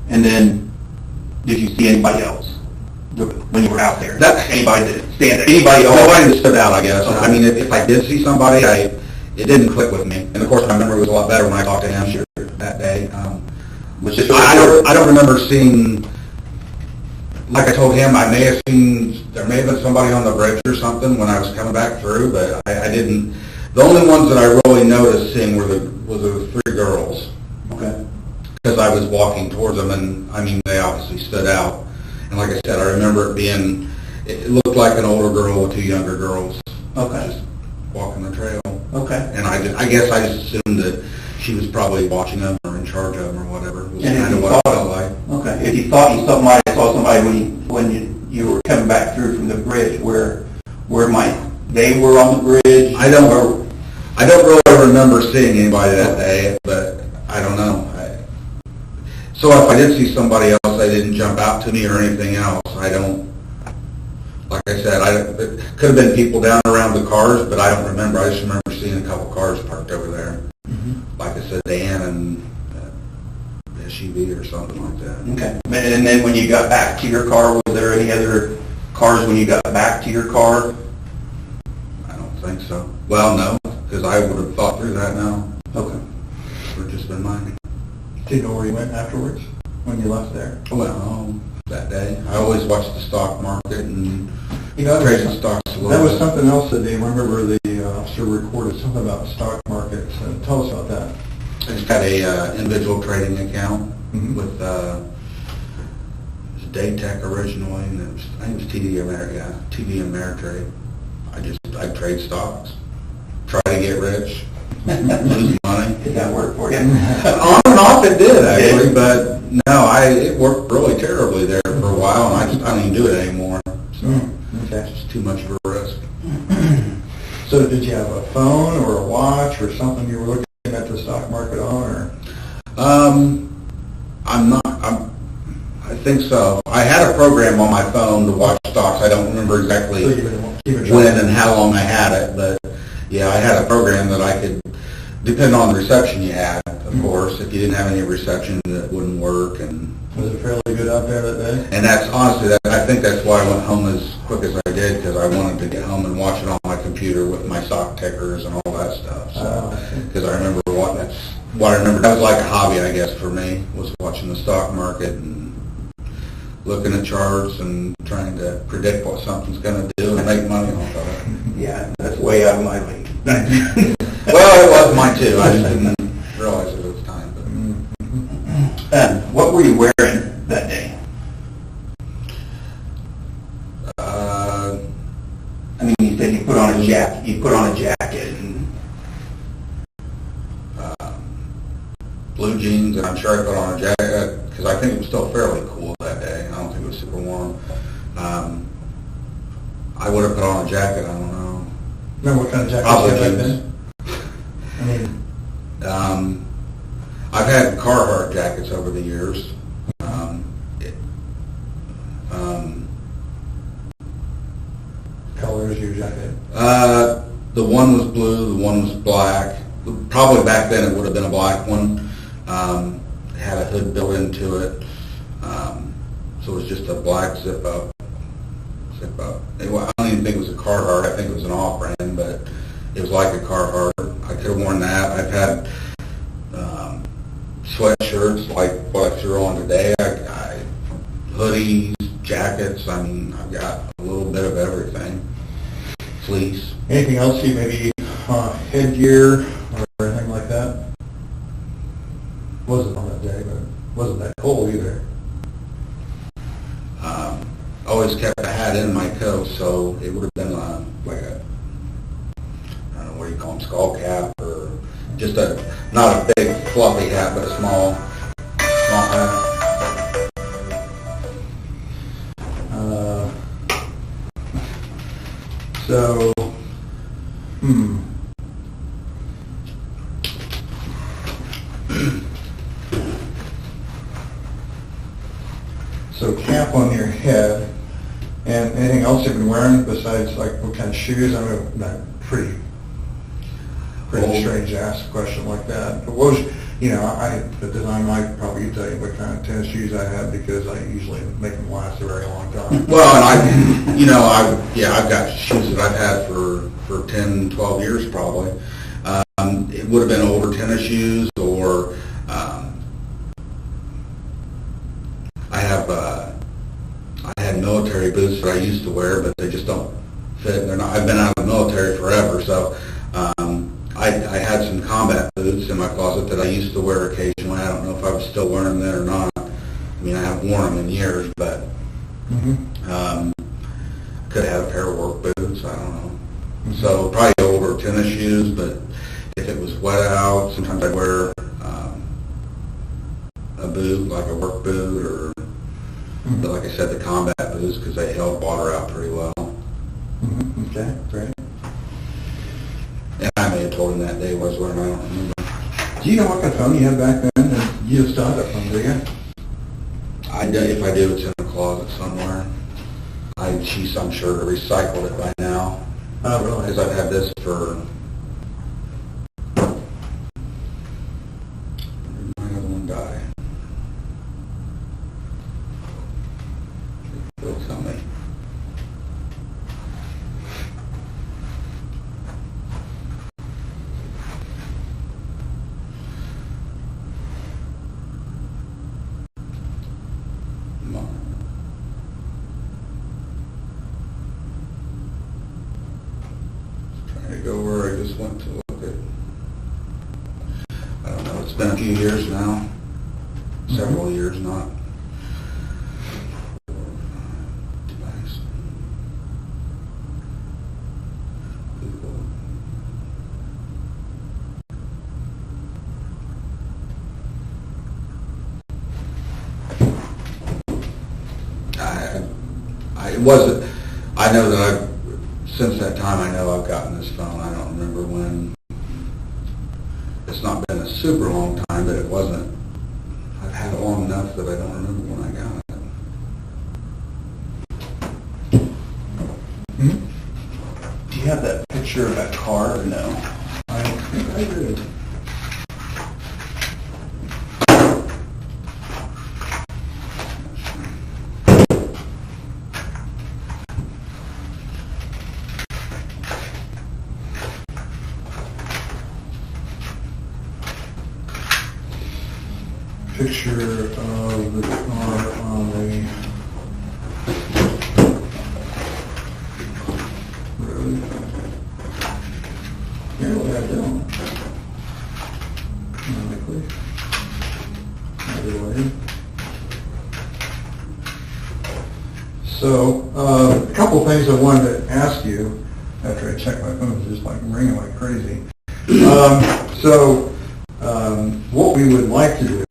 And then, did you see anybody else when you were out there? Anybody that stand there? Nobody that stood out, I guess. Okay. I mean, if I did see somebody, it didn't click with me. And of course, my memory was a lot better when I talked to him that day. I don't remember seeing. Like I told him, there may have been somebody on the bridge or something when I was coming back through, but I didn't. The only ones that I really noticed seeing were the three girls. Okay. Because I was walking towards them, and I mean, they obviously stood out. And like I said, I remember it looked like an older girl with two younger girls. Okay. Just walking the trail. Okay. And I guess I just assumed that she was probably watching them or in charge of them or whatever. Was kind of what I felt like. Okay. If you thought you might have saw somebody when you were coming back through from the bridge, where they were on the bridge? I don't really remember seeing anybody that day, but I don't know. So if I did see somebody else, they didn't jump out to me or anything else. I don't. Like I said, it could have been people down around the cars, but I don't remember. I just remember seeing a couple cars parked over there. Mm-hmm. Like I said, Dan and SUV or something like that. Okay. And then when you got back to your car, was there any other cars when you got back to your car? I don't think so. Well, no, because I would have thought through that now. Okay. We've just been minding. Do you know where you went afterwards, when you left there? Well, that day. I always watch the stock market and trade the stocks a little That was bit. something else that they remember the officer recorded, something about the stock market. So tell us about that. I just got a individual trading account with Daytech originally, and I think it was TD Ameritrade. I trade stocks, try to get rich, lose money. Did that work for you? On and off it did actually, but no, it worked really terribly there for a while, and I don't even do it anymore. So Okay. it's just too much of a risk. So did you have a phone or a watch or something you were looking at the stock market on, or? I think so. I had a program on my phone to watch stocks. I don't remember exactly when and how long I had it, but yeah, I had a program that I could, depending on the reception you had, of course. If you didn't have any reception, that wouldn't work. And was it fairly good out there that day? And that's honestly, I think that's why I went home as quick as I did, because I wanted to get home and watch it on my computer with my stock tickers and all that stuff. Because I remember what I remember, that was like a hobby, I guess, for me, was watching the stock market and looking at charts and trying to predict what something's going to do and make money off of it. Yeah, that's way out of my league. Well, it was mine too. I just didn't realize it at the time. What were you wearing that day? I mean, you said you put on a jacket. You put on a jacket and blue jeans, and I'm sure I put on a jacket because I think it was still fairly cool that day. I don't think it was super warm. I would have put on a jacket. I don't know. Remember what kind of jacket Probably you had back jeans. then? I mean, I've had Carhartt jackets over the years. colors your jacket? The one was blue, the one was black. Probably back then it would have been a black one. It had a hood built into it. So it was just a black zip up. I don't even think it was a Carhartt. I think it was an off-brand, but it was like a Carhartt. I could have worn that. I've had sweatshirts like what I threw on today. Hoodies, jackets. I mean, I've got a little bit of everything. Fleece. Anything else you maybe headgear or anything like that? Wasn't on that day, but wasn't that cold either. Always kept a hat in my coat, so it would have been like a, I don't know what do you call them, skull cap, or just not a big fluffy hat, but a small hat. So, So cap on your head, and anything else you've been wearing besides like what kind of shoes? I mean, not pretty strange to ask a question like that. But what was, you know, the design might probably tell you what kind of tennis shoes I have because I usually make them last a very long time. Well, and I've got shoes that I've had for 10, 12 years probably. It would have been over tennis shoes, or I had military boots that I used to wear, but they just don't fit. I've been out of the military forever, so I had some combat boots in my closet that I used to wear occasionally. I don't know if I was still wearing them then or not. I mean, I haven't worn them in years, but could have had a pair of work boots. I don't know. So probably over tennis shoes, but if it was wet out, sometimes I'd wear a boot, like a work boot, or but like I said, the combat boots, because they held water out pretty well. Okay, great. And I may have told him that day was when I don't remember. Do you know what kind of phone you had back then? And you still have that phone, do you? If I do, it's in a closet somewhere. I'm sure to recycled it by now. Oh, really? Because I've had this for... When did my other one die? They'll tell me. Go where I just went to look at. I don't know, it's been a few years now, several years, not. Device. It wasn't, I know that since that time, I know I've gotten this phone. I don't remember when. It's not been a super long time, but it wasn't. I've had it long enough that I don't remember when I got it. Do you have that picture of that car or no? I think I do. Picture of the car on the road. Here we have that. So, a couple of things I wanted to ask you after I checked my phone. It's just like ringing like crazy. What we would like to do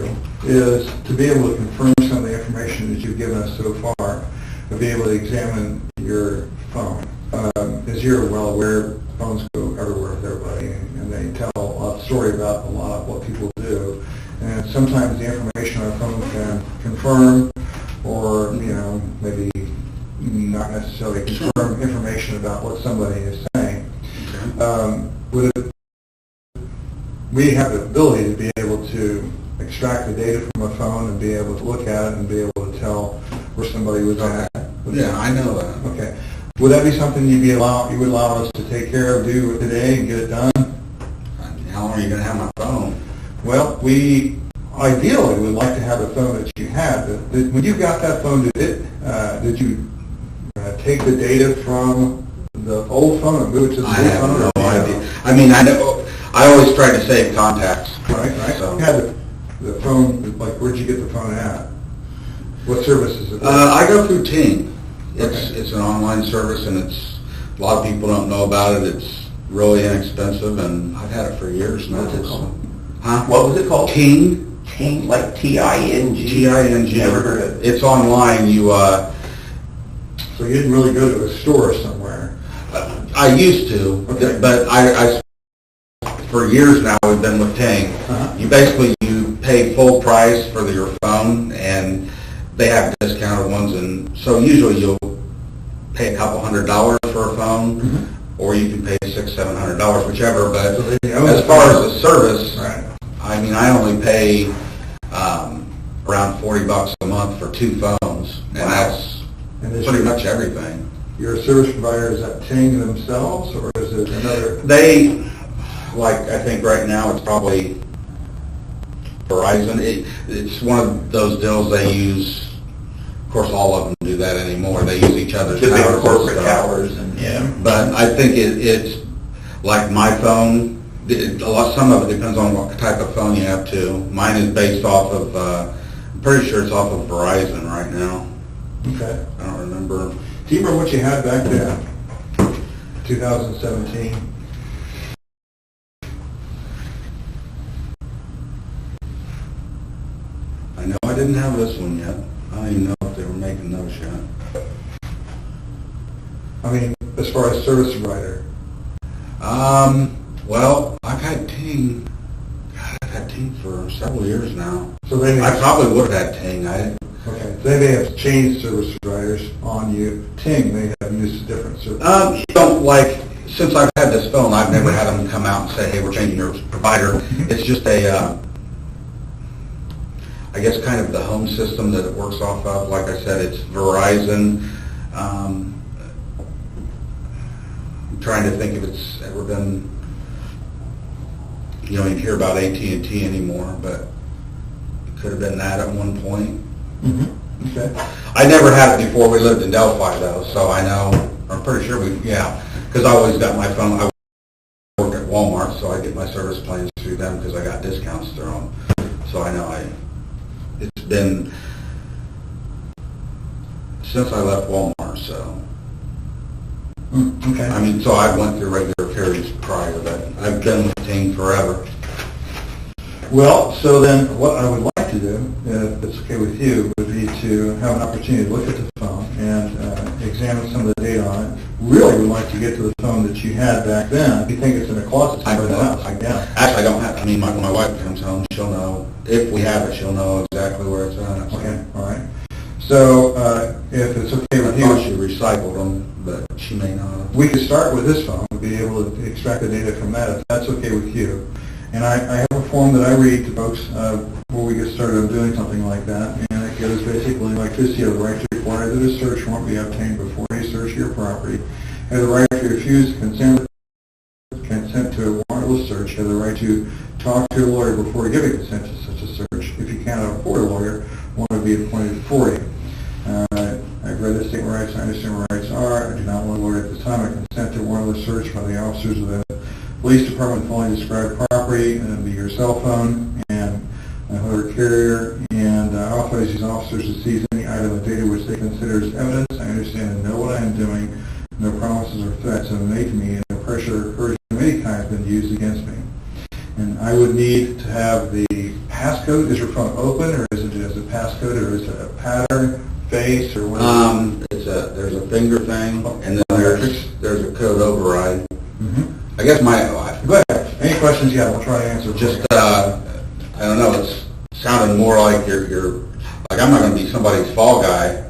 is to be able to confirm some of the information that you've given us so far, to be able to examine your phone. As you're well aware, phones go everywhere with everybody, and they tell a story about a lot of what people do. And sometimes the information on a phone can confirm, or maybe not necessarily confirm information about what somebody is saying. We have the ability to be able to extract the data from a phone and be able to look at it and be able to tell where somebody was at. Yeah, I know that. Okay. Would that be something you would allow us to take care of, do today, and get it done? How long are you going to have my phone? Well, we ideally would like to have a phone that you had. When you got that phone, did you take the data from the old phone and move it to the new phone? I have no idea. I mean, I know. I always try to save contacts. Right. So you had the phone, like, where'd you get the phone at? What service is it? I go through Ting. It's an online service, and a lot of people don't know about it. It's really inexpensive, and I've had it for years now. What's it called? Huh? What was it called? Ting. Ting, like T-I-N-G? T-I-N-G. Never heard of it. It's online. So you didn't really go to a store somewhere? I used to, Okay. but I for years now we've been with Ting. Uh-huh. You pay full price for your phone, and they have discounted ones, and so usually you'll pay a couple $100 for a phone, or you can pay $600-700, whichever. But as far as the service, Right. I mean, I only pay around $40 a month for 2 phones, and that's pretty much everything. Your service provider, is that Ting themselves, or is it another? They, like, I think right now it's probably Verizon. It's one of those deals they use. Of course, all of them do that anymore. They use each other's The big towers. corporate towers, and yeah. But I think it's like my phone. Some of it depends on what type of phone you have too. Mine is based off of. I'm pretty sure it's off of Verizon right now. Okay. I don't remember. Do you remember what you had back then? 2017? I know I didn't have this one yet. I don't even know if they were making those yet. I mean, as far as service provider. Well, I've had Ting. God, I've had Ting for several years now. So they may, I probably would have had Ting. okay. They may have changed service providers on you. Ting may have used a different service. You don't like, since I've had this phone, I've never had them come out and say, hey, we're changing your provider. It's just a, I guess kind of the home system that it works off of. Like I said, it's Verizon. I'm trying to think if it's ever been, you don't even hear about AT&T anymore, but it could have been that at one point. Okay. I never had it before we lived in Delphi though, so I know, I'm pretty sure because I always got my phone, I work at Walmart, so I get my service plans through them because I got discounts through them. So I know it's been since I left Walmart, so. Okay. I mean, so I went through regular carriers prior, but I've been with Ting forever. Well, so then what I would like to do, if it's okay with you, would be to have an opportunity to look at the phone and examine some of the data on it. Really would like to get to the phone that you had back then. If you think it's in a closet somewhere in the house, yeah. Actually, I don't have, I mean, when my wife comes home, she'll know, if we have it, she'll know exactly where it's at. So. Okay, all right. So if it's okay with I thought she you, recycled them, but she may not. we could start with this phone, be able to extract the data from that, if that's okay with you. And I have a form that I read to folks before we get started on doing something like that, and it goes basically like this: you have the right to require that a search warrant be obtained before you search your property, have the right to refuse consent to a warrantless search, have the right to talk to a lawyer before giving consent to such a search. If you cannot afford a lawyer, one would be appointed for you. I've read the statement of rights, I understand what rights are. I do not want a lawyer at this time. I consent to warrantless search by the officers of the police department fully described property, and it'll be your cell phone and another carrier, and authorize these officers to seize any item of data which they consider as evidence. I understand and know what I am doing. No promises or threats have been made to me, and no pressure or coercion of any kind has been used against me. And I would need to have the passcode. Is your phone open, or is it as a passcode, or is it a pattern, face, or what? There's a finger thing, and then there's a code override. I guess Go ahead. Any questions? Yeah, we'll try to answer. Just, I don't know, it's sounding more like you're like, I'm not going to be somebody's fall guy.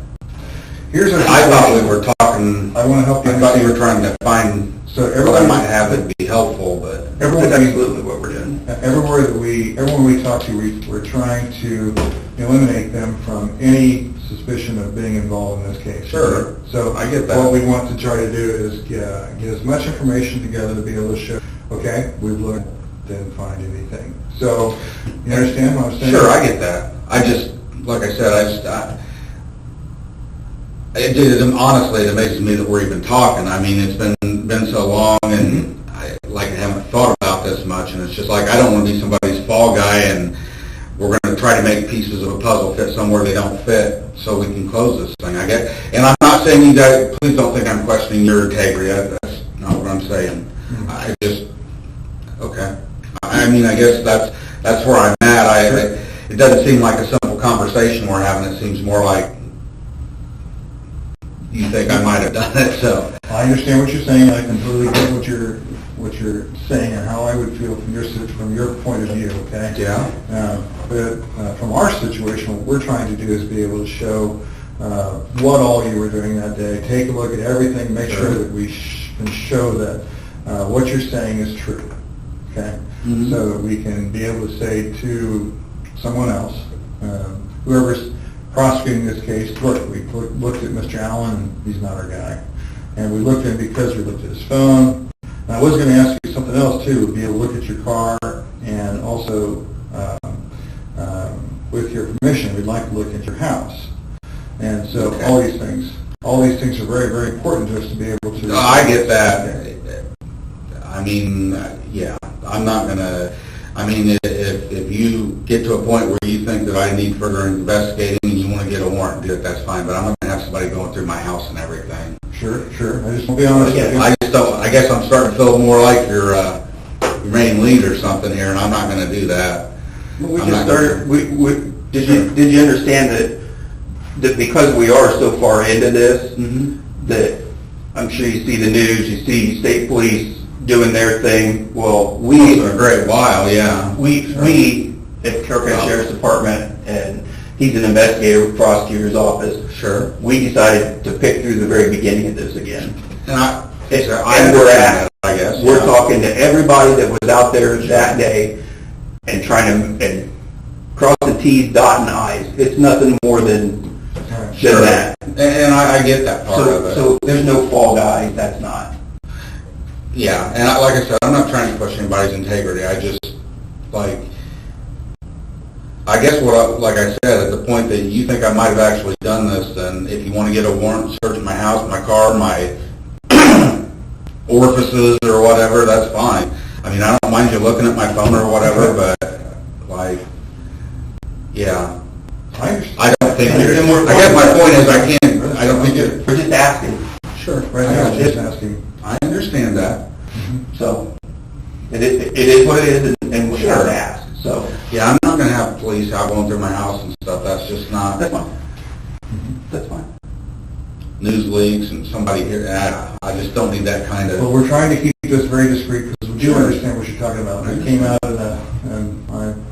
I thought we were talking, I want to help you. I thought you were trying to find what I might have that'd be helpful, but That's absolutely what we're doing. Everyone we talk to, we're trying to eliminate them from any suspicion of being involved in this case. Sure. So I get that. What we want to try to do is get as much information together to be able to show, okay, we've looked, didn't find anything. So, you understand what I'm saying? Sure, I get that. I just, like I said, honestly, it amazes me that we're even talking. I mean, it's been so long, and I haven't thought about this much, and it's just like, I don't want to be somebody's fall guy, and we're going to try to make pieces of a puzzle fit somewhere they don't fit so we can close this thing, I guess. And I'm not saying you guys, please don't think I'm questioning your integrity. That's not what I'm saying. I just, okay. I mean, I guess that's where I'm at. It doesn't seem like a simple conversation we're having. It seems more like you think I might have done it, so. I understand what you're saying. I completely get what you're saying and how I would feel from your point of view, okay? Yeah. benefit from our situation, what we're trying to do is be able to show what all you were doing that day, take a look at everything, make sure that we can show that what you're saying is true, okay? Mm-hmm. So that we can be able to say to someone else, whoever's prosecuting this case, look, we looked at Mr. Allen, and he's not our guy. And we looked at him because we looked at his phone. And I was going to ask you something else, too, be able to look at your car, and also, with your permission, we'd like to look at your house. And so all these things are very, very important to us to be able to... No, I get that. I mean, yeah, I'm not going to... I mean, if you get to a point where you think that I need further investigating and you want to get a warrant, do it, that's fine. But I'm not going to have somebody going through my house and everything. Sure. I just want to be honest with you. I just don't... I guess I'm starting to feel more like your main lead or something here, and I'm not going to do that. We just started. Did you understand that because we are so far into this, that I'm sure you see the news, you see state police doing their thing. Well, we for a great while, yeah. We at Carroll County Sheriff's Department, and he's an investigator with prosecutor's office. Sure. We decided to pick through the very beginning of this again. And we're talking to everybody that was out there that day and trying to cross the T's, dotting the I's. It's nothing more than that. And I get that part of it. So there's no fall guys. That's not. Yeah, and like I said, I'm not trying to push anybody's integrity. I just, like, I guess like I said, at the point that you think I might have actually done this, then if you want to get a warrant, search my house, my car, my orifices or whatever, that's fine. I mean, I don't mind you looking at my phone or whatever, but, like, yeah. I don't think, I guess my point is I don't think it... We're just asking. Sure, right now I'm just asking. I understand that. So, it is what it is, and we have to ask. So, yeah, I'm not going to have police out going through my house and stuff. That's just not... That's fine. That's fine. News leaks and somebody here, I just don't need that kind of... Well, we're trying to keep this very discreet because we do understand what you're talking about. It came out in a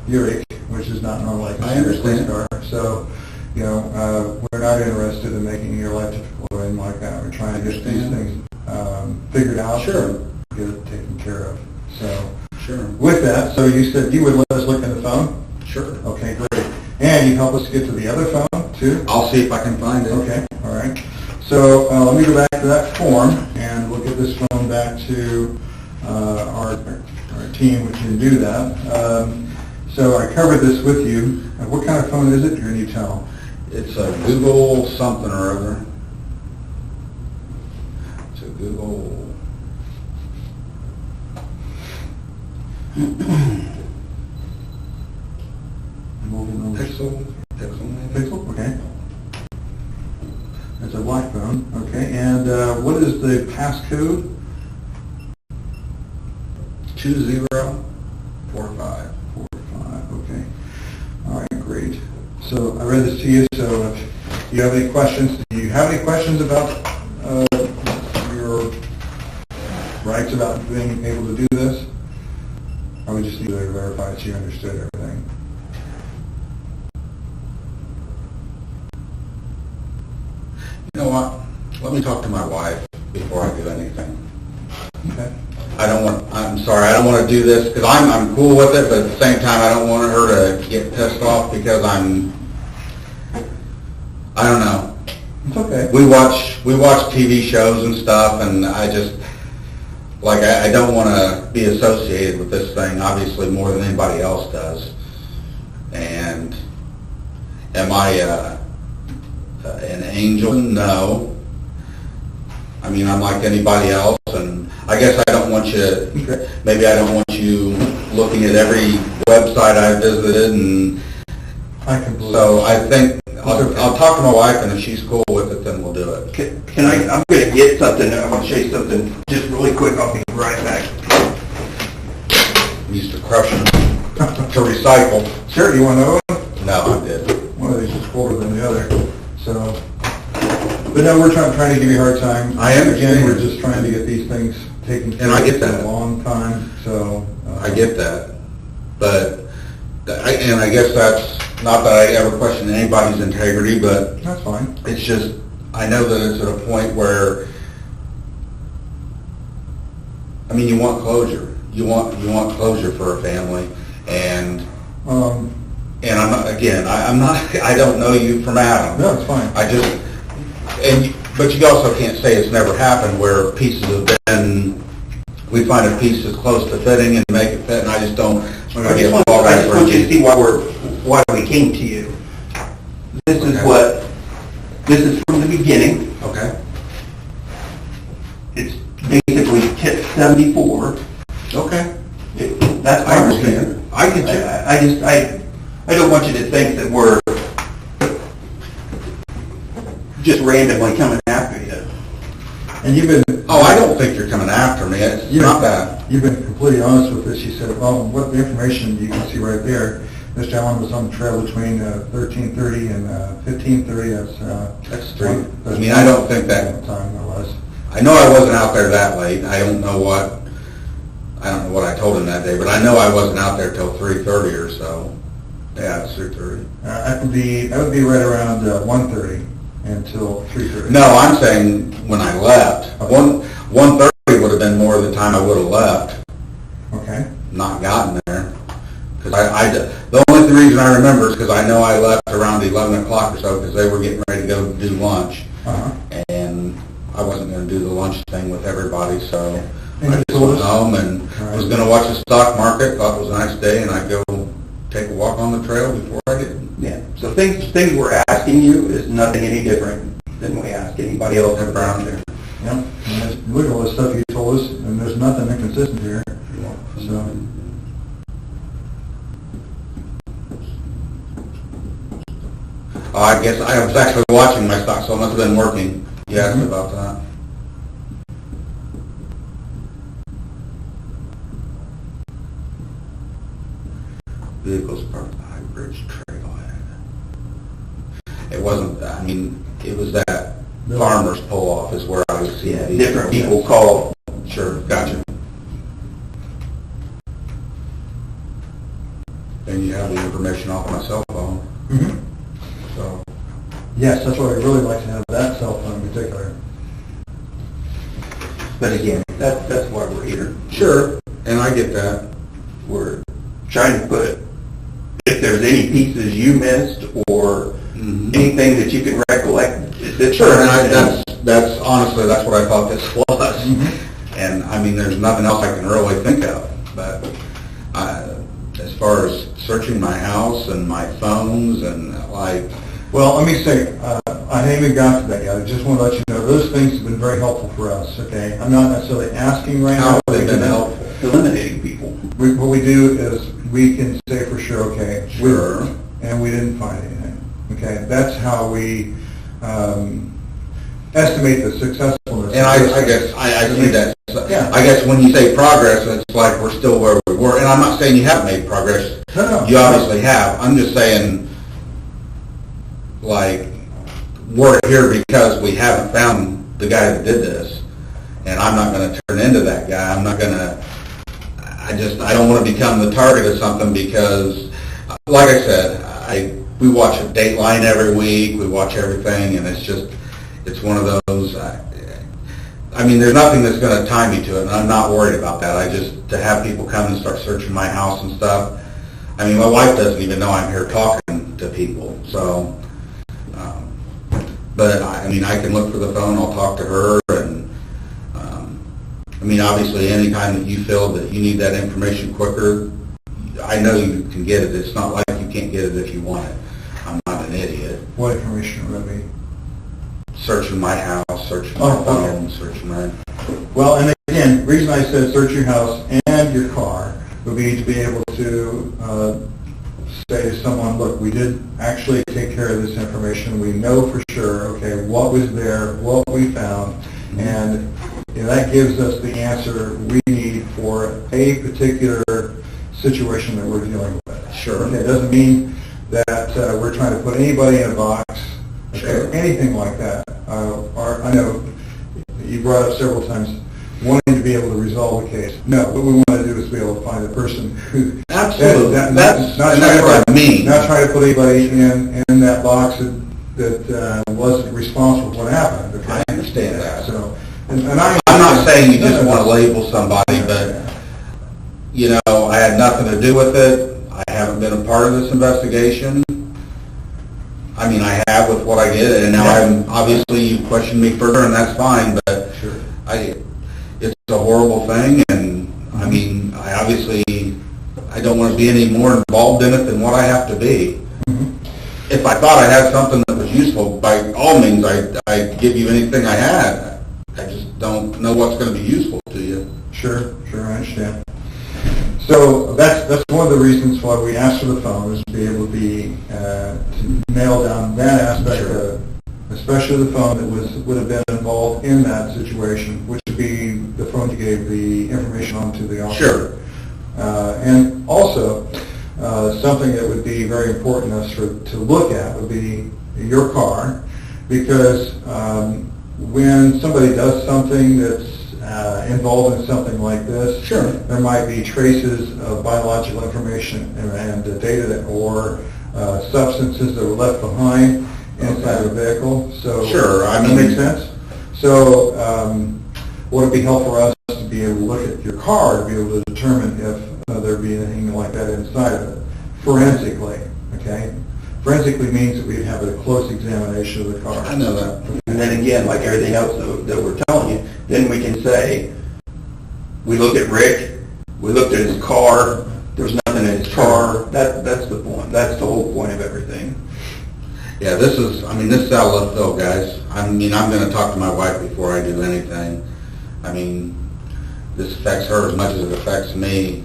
Buick, which is not normal like I a understand. police car. So, you know, we're not interested in making your life difficult or anything like that. We're trying to get these things figured out. Sure. And get it taken care of. So, Sure. with that, so you said you would let us look at the phone? Sure. Okay, great. And you help us get to the other phone, too? I'll see if I can find it. Okay, all right. So let me go back to that form, and we'll get this phone back to our team, which can do that. So I covered this with you. What kind of phone is it, or can you tell? It's a Google something or other. It's a Google... Pixel? Pixel, okay. It's a black phone, okay. And what is the passcode? 2045. 45, okay. All right, great. So I read this to you, so if you have any questions, do you have any questions about your rights about being able to do this? I would just need to verify that you understood everything. You know what? Let me talk to my wife before I do anything. Okay. I'm sorry, I don't want to do this because I'm cool with it, but at the same time, I don't want her to get pissed off because I don't know. It's okay. We watch TV shows and stuff, and I just, like, I don't want to be associated with this thing, obviously, more than anybody else does. And am I an angel? No. I mean, I'm like anybody else, and I guess I don't want you, maybe I don't want you looking at every website I visited, and I can believe so I think I'll talk to my wife, and if she's cool with it, then we'll do it. Can I? I'm going to get something. I want to show you something just really quick. I'll be right back. I'm used to crushing to recycle. Sure, you want to know? No, I did. One of these is colder than the other. So, but no, we're trying to give you a hard time. I understand. Again, we're just trying to get these things taken care of. And I get that. For a long time, so. I get that, but and I guess that's, not that I ever question anybody's integrity, but That's fine. it's just, I know that it's at a point where, I mean, you want closure. You want closure for a family, and I'm not, again, I'm not, I don't know you from Adam. No, it's fine. I just, but you also can't say it's never happened where pieces have been, we find a piece that's close to fitting and make it fit, and I just don't. I just want you to see why we came to you. This is from the beginning. Okay. It's basically tip 74. Okay. That's I my understand. I get you. I don't want you to think that we're just randomly coming after you. And you've been... Oh, I don't think you're coming after me. It's not that. You've been completely honest with this. You said, well, what the information you can see right there, Mr. Allen was on the trail between 13:30 and 15:30. That's true. I mean, I don't think that... time there was. I know I wasn't out there that late. I don't know what I told him that day, but I know I wasn't out there till 3:30 or so. Yeah, it's 3:30. That would be right around 1:30 until 3:30. No, I'm saying when I left. 1:30 would have been more the time I would have left. Okay. Not gotten there. Because the only reason I remember is because I know I left around 11 o'clock or so because they were getting ready to go do lunch. And I wasn't going to do the lunch thing with everybody, so I just went home and was going to watch the stock market. Thought it was a nice day, and I'd go take a walk on the trail before I did. Yeah. So things we're asking you is nothing any different than we ask anybody else around there. Yep. And look at all the stuff you told us, and there's nothing inconsistent here. So. I guess I was actually watching my stock, so I must have been working. You asked about that. Vehicles parked at the High Bridge Trailhead. It wasn't, I mean, it was that farmer's pull-off is where I was seeing these different people call. Sure, gotcha. And you have the information off my cell phone. So. Yes, that's why I'd really like to have that cell phone in particular. But again, that's why we're here. Sure, and I get that. We're trying to put, if there's any pieces you missed or anything that you can recollect. Sure, and that's honestly, that's what I thought this was. And I mean, there's nothing else I can really think of. But as far as searching my house and my phones and like... Well, let me say, I haven't even got to that yet. I just want to let you know, those things have been very helpful for us, okay? I'm not necessarily asking right now. How have they been helpful? Eliminating people. What we do is we can say for sure, okay, Sure. and we didn't find anything, okay? That's how we estimate the successfulness. And I guess I see that. Yeah. I guess when you say progress, it's like we're still where we were. And I'm not saying you haven't made progress. No. You obviously have. I'm just saying, like, we're here because we haven't found the guy that did this. And I'm not going to turn into that guy. I'm not going to, I don't want to become the target of something because, like I said, we watch a Dateline every week. We watch everything, and it's one of those, I mean, there's nothing that's going to tie me to it, and I'm not worried about that. To have people come and start searching my house and stuff. I mean, my wife doesn't even know I'm here talking to people, so, but I mean, I can look for the phone, I'll talk to her, and, I mean, obviously, any time that you feel that you need that information quicker, I know you can get it. It's not like you can't get it if you want it. I'm not an idiot. What information would that be? Searching my house, searching my phone, searching my... Well, and again, the reason I said search your house and your car would be to be able to say to someone, look, we did actually take care of this information. We know for sure, okay, what was there, what we found, and that gives us the answer we need for a particular situation that we're dealing with. Sure. Okay, it doesn't mean that we're trying to put anybody in a box, okay, Sure. anything like that. I know you brought up several times wanting to be able to resolve the case. No, what we want to do is be able to find the person who Absolutely. That's Not what I mean. Not try to put anybody in that box that wasn't responsible for what happened. Okay? I understand that. So, I'm not saying you just want to label somebody, but, you know, I had nothing to do with it. I haven't been a part of this investigation. I mean, I have with what I did, and now obviously you questioned me further, and that's fine, but sure. It's a horrible thing, and I mean, I don't want to be any more involved in it than what I have to be. If I thought I had something that was useful, by all means, I'd give you anything I had. I just don't know what's going to be useful to you. Sure, I understand. So that's one of the reasons why we asked for the phone, is to be able to nail down that aspect, Sure. Especially the phone that would have been involved in that situation, which would be the phone you gave the information on to the officer. Sure. And also, something that would be very important to look at would be your car, because when somebody does something that's involved in something like this, Sure. there might be traces of biological information and data or substances that were left behind inside the vehicle. So, Sure, that makes sense. So, would it be helpful for us to be able to look at your car to be able to determine if there be anything like that inside of it, forensically? Okay. Forensically means that we have a close examination of the car. I know that. And then again, like everything else that we're telling you, then we can say, we looked at Rick, we looked at his car, there's nothing in his car. That's the point. That's the whole point of everything. Yeah, this is out of left field, guys. I mean, I'm going to talk to my wife before I do anything. I mean, this affects her as much as it affects me.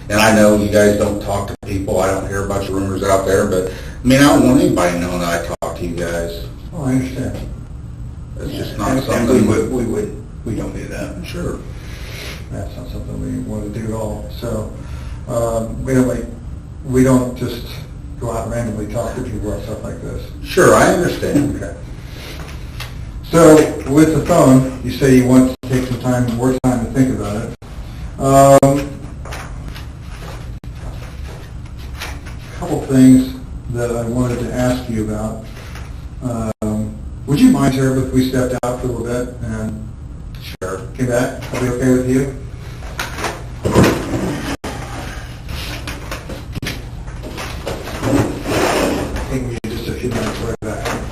And I know you guys don't talk to people. I don't hear a bunch of rumors out there, but I mean, I don't want anybody knowing that I talk to you guys. Oh, I understand. It's just not And something. we don't do that. Sure. That's not something we want to do at all. So, we don't just go out and randomly talk to people about stuff like this. Sure, I understand. Okay. So, with the phone, you say you want to take some more time to think about it. A couple things that I wanted to ask you about. Would you mind, Sheriff, if we stepped out for a little bit and Sure. came back? Are we okay with you? I think we need just a few minutes right back.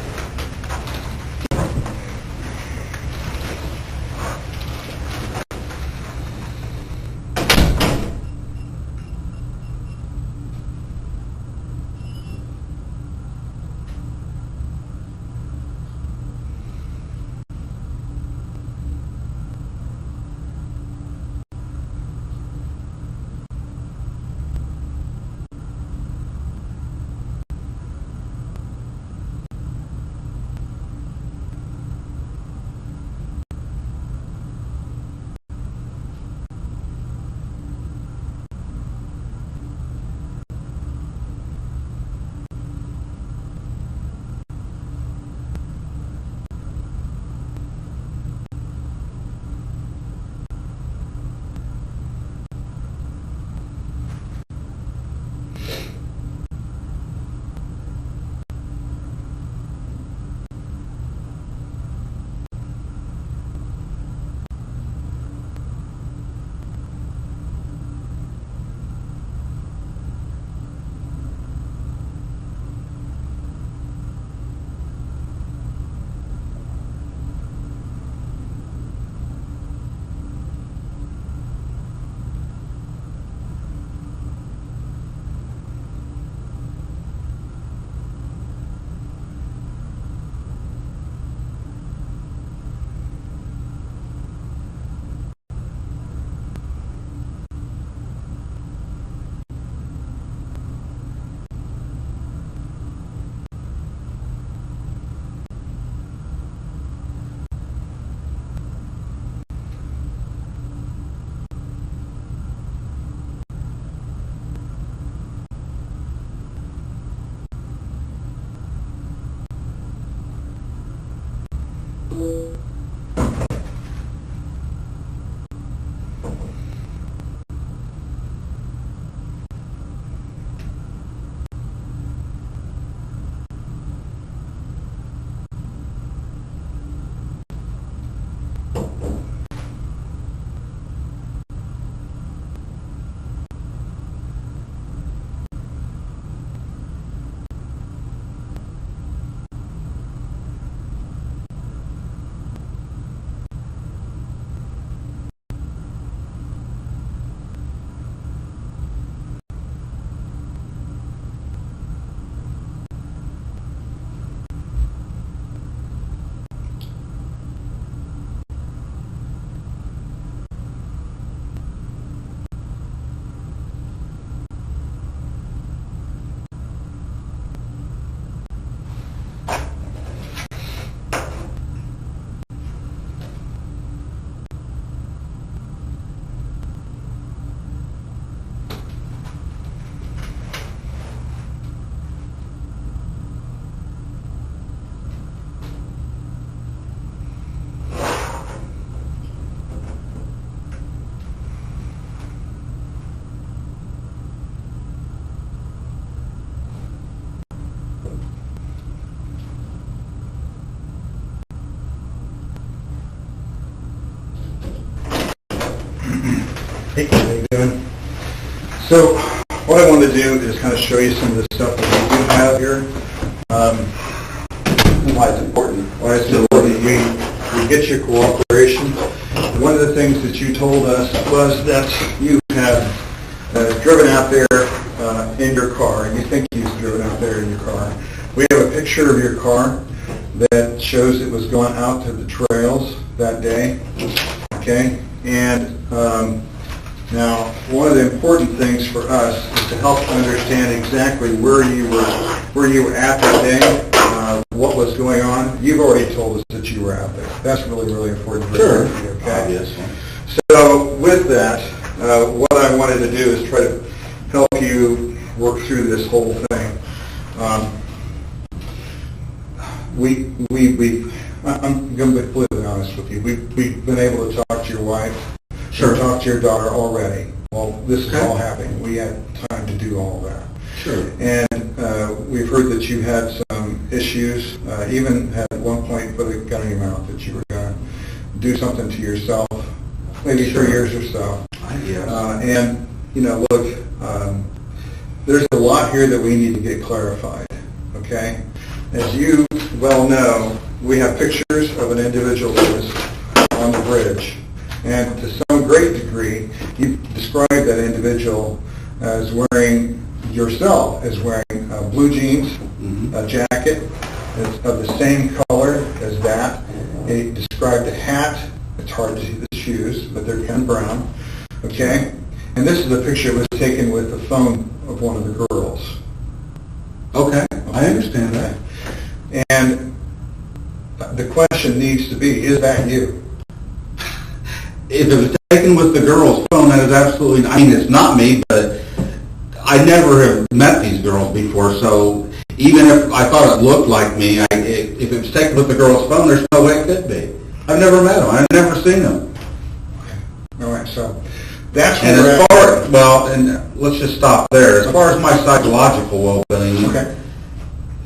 Hey, how you doing? So, what I want to do is kind of show you some of the stuff that we do have here. Why it's important. Why it's important. We get your cooperation. One of the things that you told us was that you had driven out there in your car, and you think you've driven out there in your car. We have a picture of your car that shows it was going out to the trails that day. Okay, and now one of the important things for us is to help understand exactly where you were at that day, what was going on. You've already told us that you were out there. That's really, really important. Sure. For you, okay? Yes. So with that, what I wanted to do is try to help you work through this whole thing. I'm going to be completely honest with you. We've been able to talk to your wife, Sure. talk to your daughter already. Well, this is all happening. We had time to do all of that. Sure. And we've heard that you had some issues, even at one point put a gun in your mouth that you were going to do something to yourself, maybe 3 years or so. Yes. And, you know, look, there's a lot here that we need to get clarified, okay? As you well know, we have pictures of an individual that was on the bridge. And to some great degree, you described that individual as wearing, yourself as wearing blue jeans, a jacket of the same color as that. And you described a hat. It's hard to see the shoes, but they're kind of brown. Okay? And this is a picture that was taken with the phone of one of the girls. Okay, I understand that. And the question needs to be, is that you? If it was taken with the girl's phone, that is absolutely, I mean, it's not me, but I never have met these girls before, so even if I thought it looked like me, if it was taken with the girl's phone, there's no way it could be. I've never met them. I've never seen them. All right, so that's And as far, well, and let's just stop there. As far as my psychological well-being, okay.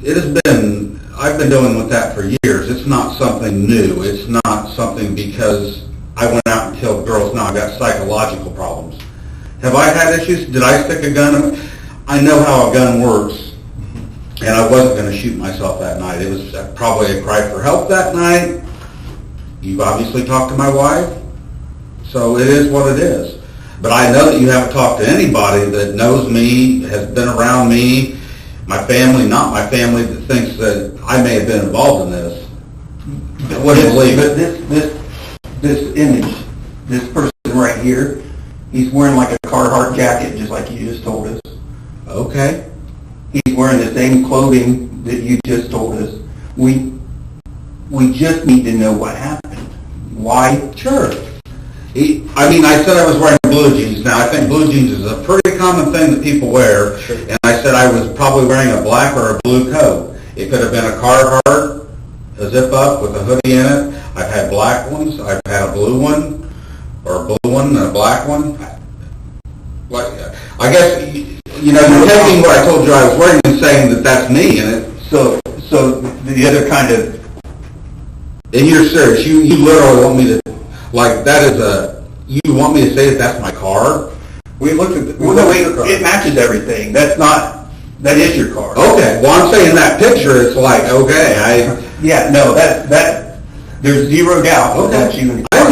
it has been, I've been dealing with that for years. It's not something new. It's not something because I went out and killed girls. No, I've got psychological problems. Have I had issues? Did I stick a gun? I know how a gun works, and I wasn't going to shoot myself that night. It was probably a cry for help that night. You've obviously talked to my wife, so it is what it is. But I know that you haven't talked to anybody that knows me, has been around me, my family, not my family, that thinks that I may have been involved in this. I wouldn't believe it. But this image, this person right here, he's wearing like a Carhartt jacket, just like you just told us. Okay. He's wearing the same clothing that you just told us. We just need to know what happened. Why? Sure. I said I was wearing blue jeans. Now, I think blue jeans is a pretty common thing that people wear. Sure. And I said I was probably wearing a black or a blue coat. It could have been a Carhartt, a zip-up with a hoodie in it. I've had black ones. I've had a blue one, or a blue one and a black one. I guess, you're taking what I told you I was wearing and saying that that's me. And so the other kind of... And you're serious. You literally want me to, you want me to say that that's my car? We looked at it matches everything. That is your car. Okay. Well, I'm saying that picture, it's like, okay, Yeah, no, there's zero doubt that that's you in the car.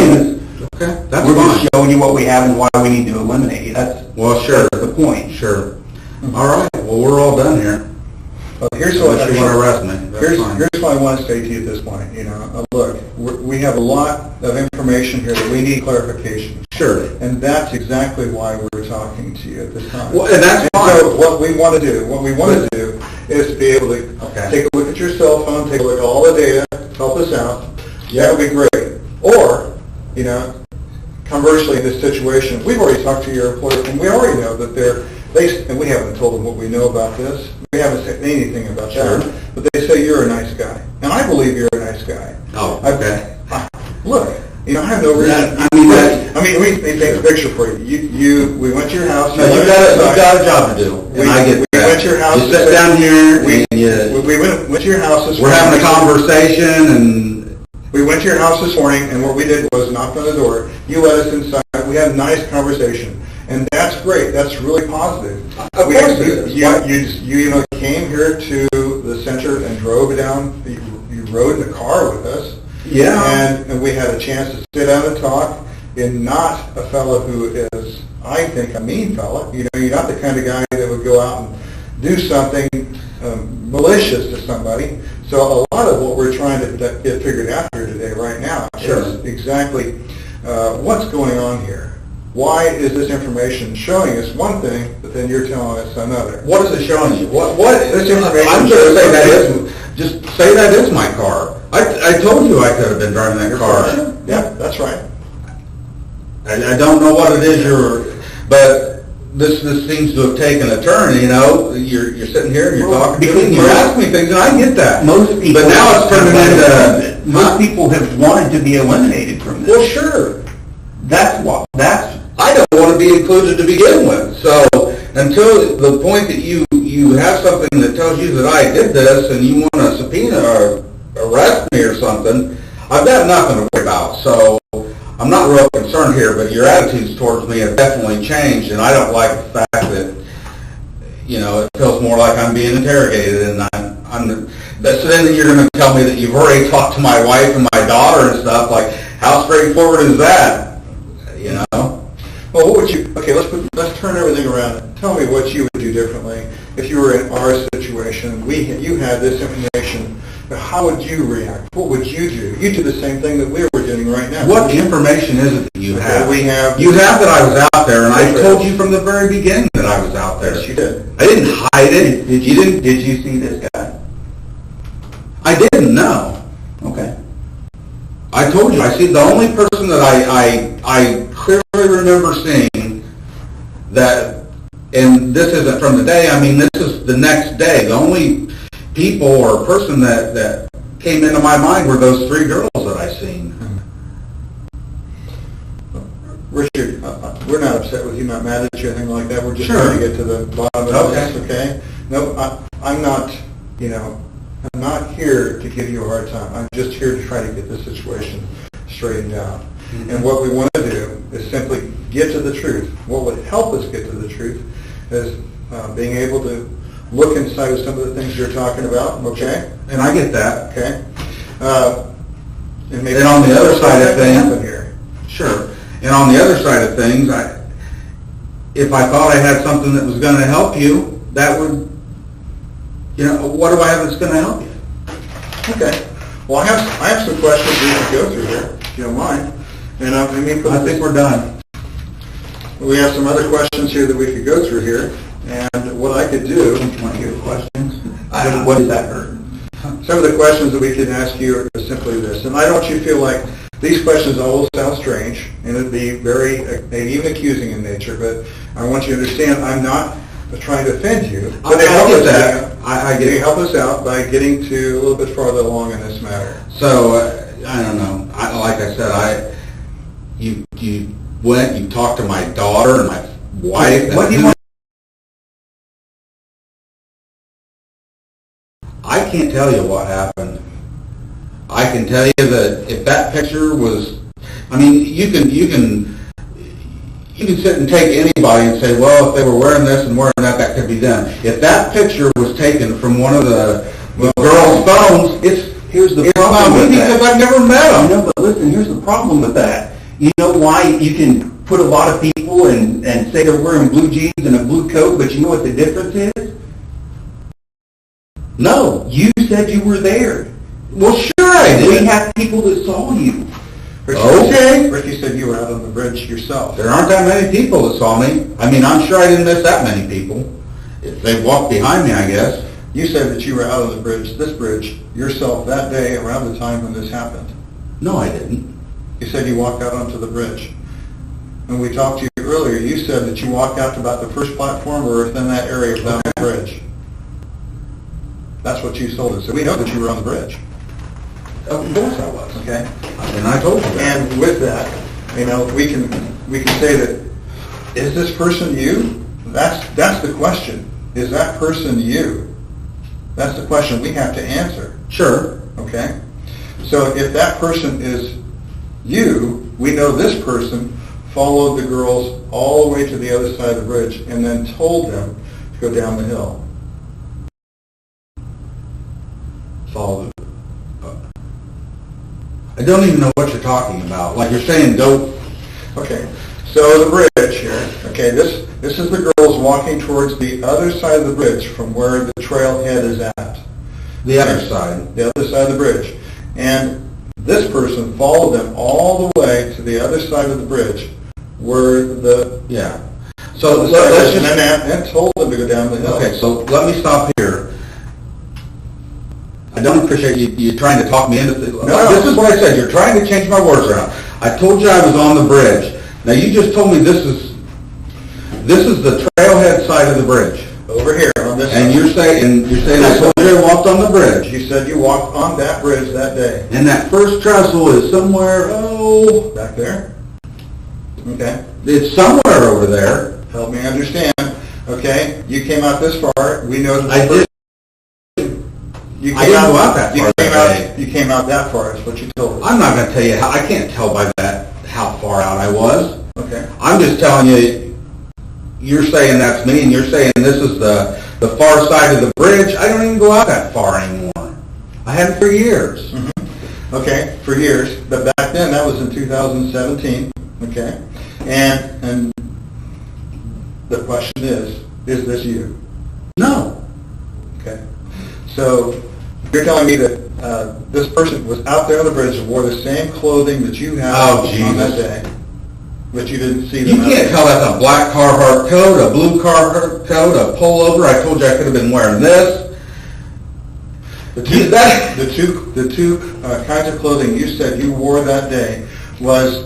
Okay, that's We're fine. just showing you what we have and why we need to eliminate it. Well, sure. That's the point. Sure. All right. Well, we're all done here. Here's what Unless you want to arrest me. That's fine. Here's what I want to say to you at this point. Look, we have a lot of information here that we need clarification. Sure. And that's exactly why we're talking to you at this time. Well, and that's fine. So what we want to do is to be able to take a look at your cell phone, take a look at all the data, help us out. That would be great. Or, conversely, in this situation, we've already talked to your employer, and we already know that and we haven't told them what we know about this. We haven't said anything about that. But they say you're a nice guy. And I believe you're a nice guy. Oh, okay. Look, I have no reason. We take a picture for you. We went to your house. No, you got a job to do. And I get that. We went to your house. You sit down here we went to your house this morning. We're having a conversation and... We went to your house this morning, and what we did was knocked on the door. You let us inside we had a nice conversation, and that's great. That's really positive. Of course it is. You know, came here to the center and drove down. You rode in the car with us. Yeah. And we had a chance to sit down and talk. And not a fellow who is, I think, a mean fellow. You know, you're not the kind of guy that would go out and do something malicious to somebody. So a lot of what we're trying to get figured out here today, right now, is exactly what's going on here. Why is this information showing us one thing, but then you're telling us another? What is it showing you? What this information? I'm going to say that is, just say that is my car. I told you I could have been driving that car. Yeah, that's right. I don't know what it is but this seems to have taken a turn, you know. You're sitting here and you're talking to me, and you're asking me things, and I get that. Most people, but now it's turning into... Most people have wanted to be eliminated from this. Well, sure. That's... I don't want to be included to begin with. So until the point that you have something that tells you that I did this, and you want to subpoena or arrest me or something, I've got nothing to worry about. So I'm not real concerned here, but your attitudes towards me have definitely changed, and I don't like the fact that, you know, it feels more like I'm being interrogated, and so then you're going to tell me that you've already talked to my wife and my daughter and stuff. Like, how straightforward is that? You know? Well, what would you? Okay, let's turn everything around. Tell me what you would do differently if you were in our situation. You had this information. How would you react? What would you do? You do the same thing that we were doing right now. What information is it that you have? We have. You have that I was out there, and I told you from the very beginning that I was out there. Yes, you did. I didn't hide it. Did you see this guy? I didn't know. Okay. I told you. I see the only person that I clearly remember seeing that, and this isn't from the day. I mean, this is the next day. The only people or person that came into my mind were those three girls that I seen. Richard, we're not upset with you, not mad at you, anything like that. We're just Sure. trying to get to the bottom of this, okay? No, I'm not, you know, I'm not here to give you a hard time. I'm just here to try to get this situation straightened out. Mm-hmm. And what we want to do is simply get to the truth. What would help us get to the truth is being able to look inside of some of the things you're talking about, okay? And I get that. Okay. And maybe and on the other side of things, here. Sure. And on the other side of things, if I thought I had something that was going to help you, that would, you know, what do I have that's going to help you? Okay. Well, I have some questions we can go through here, if you don't mind. And I think we're done. We have some other questions here that we could go through here. And what I could do... You want to hear the questions? What does that hurt? Some of the questions that we can ask you are simply this. And I don't want you to feel like these questions all sound strange, and it'd be very, maybe even accusing in nature, but I want you to understand I'm not trying to offend you. But they help us out. They help us out by getting to a little bit farther along in this matter. So, I don't know. Like I said, you went, you talked to my daughter and my wife. What do you want? I can't tell you what happened. I can tell you that if that picture was, I mean, you can sit and take anybody and say, well, if they were wearing this and wearing that, that could be them. If that picture was taken from one of the girls' phones, here's the it's problem not with me that. because I've never met them. I know, but listen, here's the problem with that. You know why you can put a lot of people and say they're wearing blue jeans and a blue coat, but you know what the difference is? No, you said you were there. Well, sure I did. We have people that saw you. Okay. Ricky said you were out on the bridge yourself. There aren't that many people that saw me. I mean, I'm sure I didn't miss that many people. If they walked behind me, I guess. You said that you were out on the bridge, this bridge, yourself that day around the time when this happened. No, I didn't. You said you walked out onto the bridge. When we talked to you earlier, you said that you walked out to about the first platform or within that area down the bridge. That's what you told us. So we know that you were on the bridge. Of course I was. Okay? And I told you that. And with that, you know, we can say that, is this person you? That's the question. Is that person you? That's the question we have to answer. Sure. Okay? So if that person is you, we know this person followed the girls all the way to the other side of the bridge and then told them to go down the hill. Follow. I don't even know what you're talking about. Like you're saying, go. Okay, so the bridge here, okay, this is the girls walking towards the other side of the bridge from where the trailhead is at. The other side. The other side of the bridge. And this person followed them all the way to the other side of the bridge where the... Yeah. So let's just... And told them to go down the hill. Okay, so let me stop here. I don't appreciate you trying to talk me into this. No. This is what I said. You're trying to change my words around. I told you I was on the bridge. Now you just told me this is the trailhead side of the bridge. Over here on this And side. you're saying I told you I walked on the bridge. You said you walked on that bridge that day. And that first trestle is somewhere, Back there? Okay. it's somewhere over there. Help me understand. Okay, you came out this far. We know that I did. You I didn't go out that far. You came out that far, is what you told us. I'm not going to tell you how. I can't tell by that how far out I was. Okay. I'm just telling you. You're saying that's me, and you're saying this is the far side of the bridge. I don't even go out that far anymore. I haven't for years. Mm-hmm. Okay, for years. But back then, that was in 2017. Okay, and the question is this you? No. Okay. So you're telling me that this person was out there on the bridge and wore the same clothing that you had on that day, but you didn't see them. You can't tell that's a black Carhartt coat, a blue Carhartt coat, a pullover. I told you I could have been wearing this. The two kinds of clothing you said you wore that day was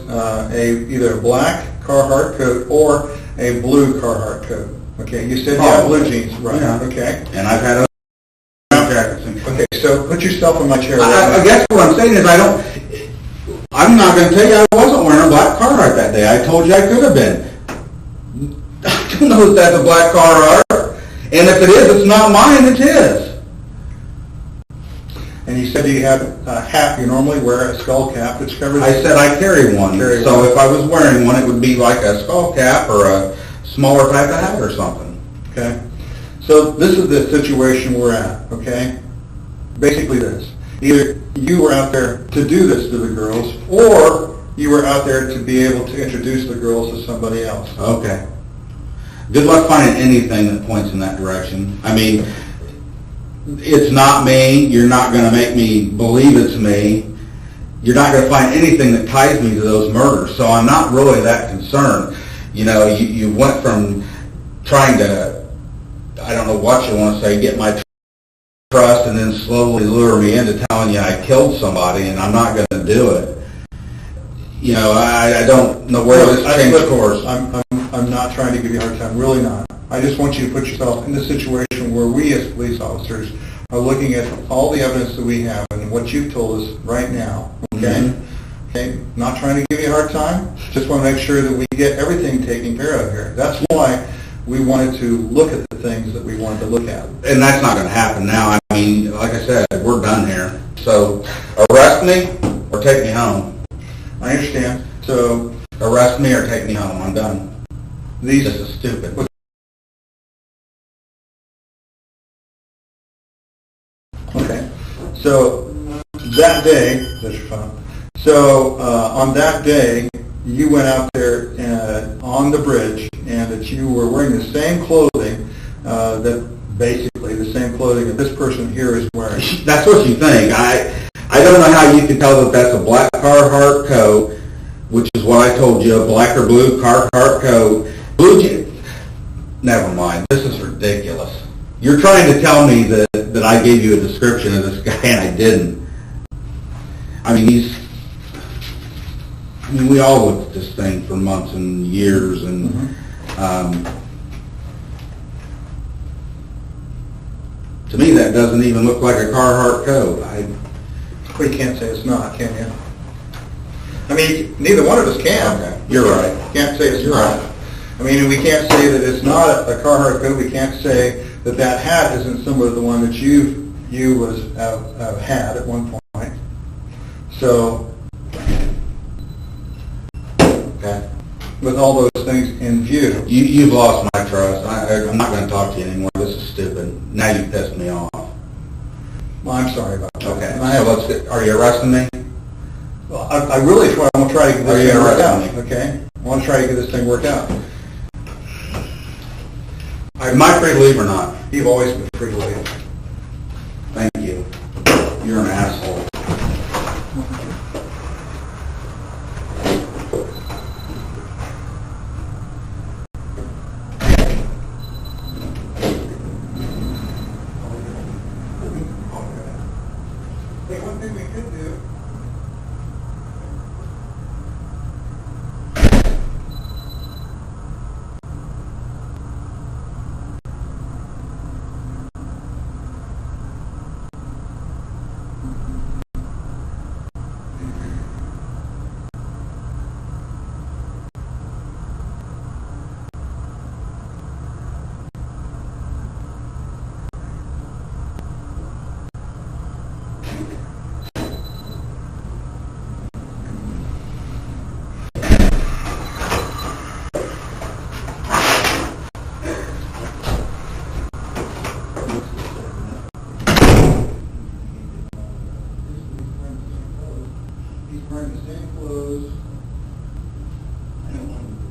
either a black Carhartt coat or a blue Carhartt coat. Okay, you said you had blue jeans, right? Yeah. Okay. And I've had jackets. Okay, so put yourself in my chair. I guess what I'm saying is I'm not going to tell you I wasn't wearing a black Carhartt that day. I told you I could have been. I don't know if that's a black Carhartt. And if it is, it's not mine, it's his. And you said you had a hat. You normally wear a skull cap that's covered. I said I carry one. So if I was wearing one, it would be like a skull cap or a smaller type of hat or something. Okay. So this is the situation we're at, okay? Basically this. Either you were out there to do this to the girls, or you were out there to be able to introduce the girls to somebody else. Okay. Good luck finding anything that points in that direction. I mean, it's not me. You're not going to make me believe it's me. You're not going to find anything that ties me to those murders. So I'm not really that concerned. You know, you went from trying to, I don't know what you want to say, get my trust and then slowly lure me into telling you I killed somebody, and I'm not going to do it. You know, I don't know where this changed course. I'm not trying to give you a hard time, really not. I just want you to put yourself in the situation where we as police officers are looking at all the evidence that we have and what you've told us right now, okay? Mm-hmm. Okay, not trying to give you a hard time, just want to make sure that we get everything taken care of here. That's why we wanted to look at the things that we wanted to look at. And that's not going to happen now. I mean, like I said, we're done here. So arrest me or take me home. I understand. So arrest me or take me home. I'm done. This is stupid. Okay. So that day, that's your phone. So on that day, you went out there on the bridge, and that you were wearing the same clothing that basically the same clothing that this person here is wearing. That's what you think. I don't know how you can tell that that's a black Carhartt coat, which is what I told you, a black or blue Carhartt coat. Never mind. This is ridiculous. You're trying to tell me that I gave you a description of this guy and I didn't. I mean, we all looked at this thing for months and years, and to me that doesn't even look like a Carhartt coat. Well, you can't say it's not, can you? I mean, neither one of us can. Okay, you're right. Can't say it's not. I mean, we can't say that it's not a Carhartt coat. We can't say that that hat isn't similar to the one that you had at one point. So, Okay. with all those things in view. You've lost my trust. I'm not going to talk to you anymore. This is stupid. Now you pissed me off. Well, I'm sorry about that. Okay. Are you arresting me? Well, I really want to try to get Are this you thing worked out, arresting me? okay? I want to try to get this thing worked out. Am I free to leave or not? You've always been free to leave. Thank you. You're an asshole. Hey, one thing we could do. He's wearing the same clothes. I don't want him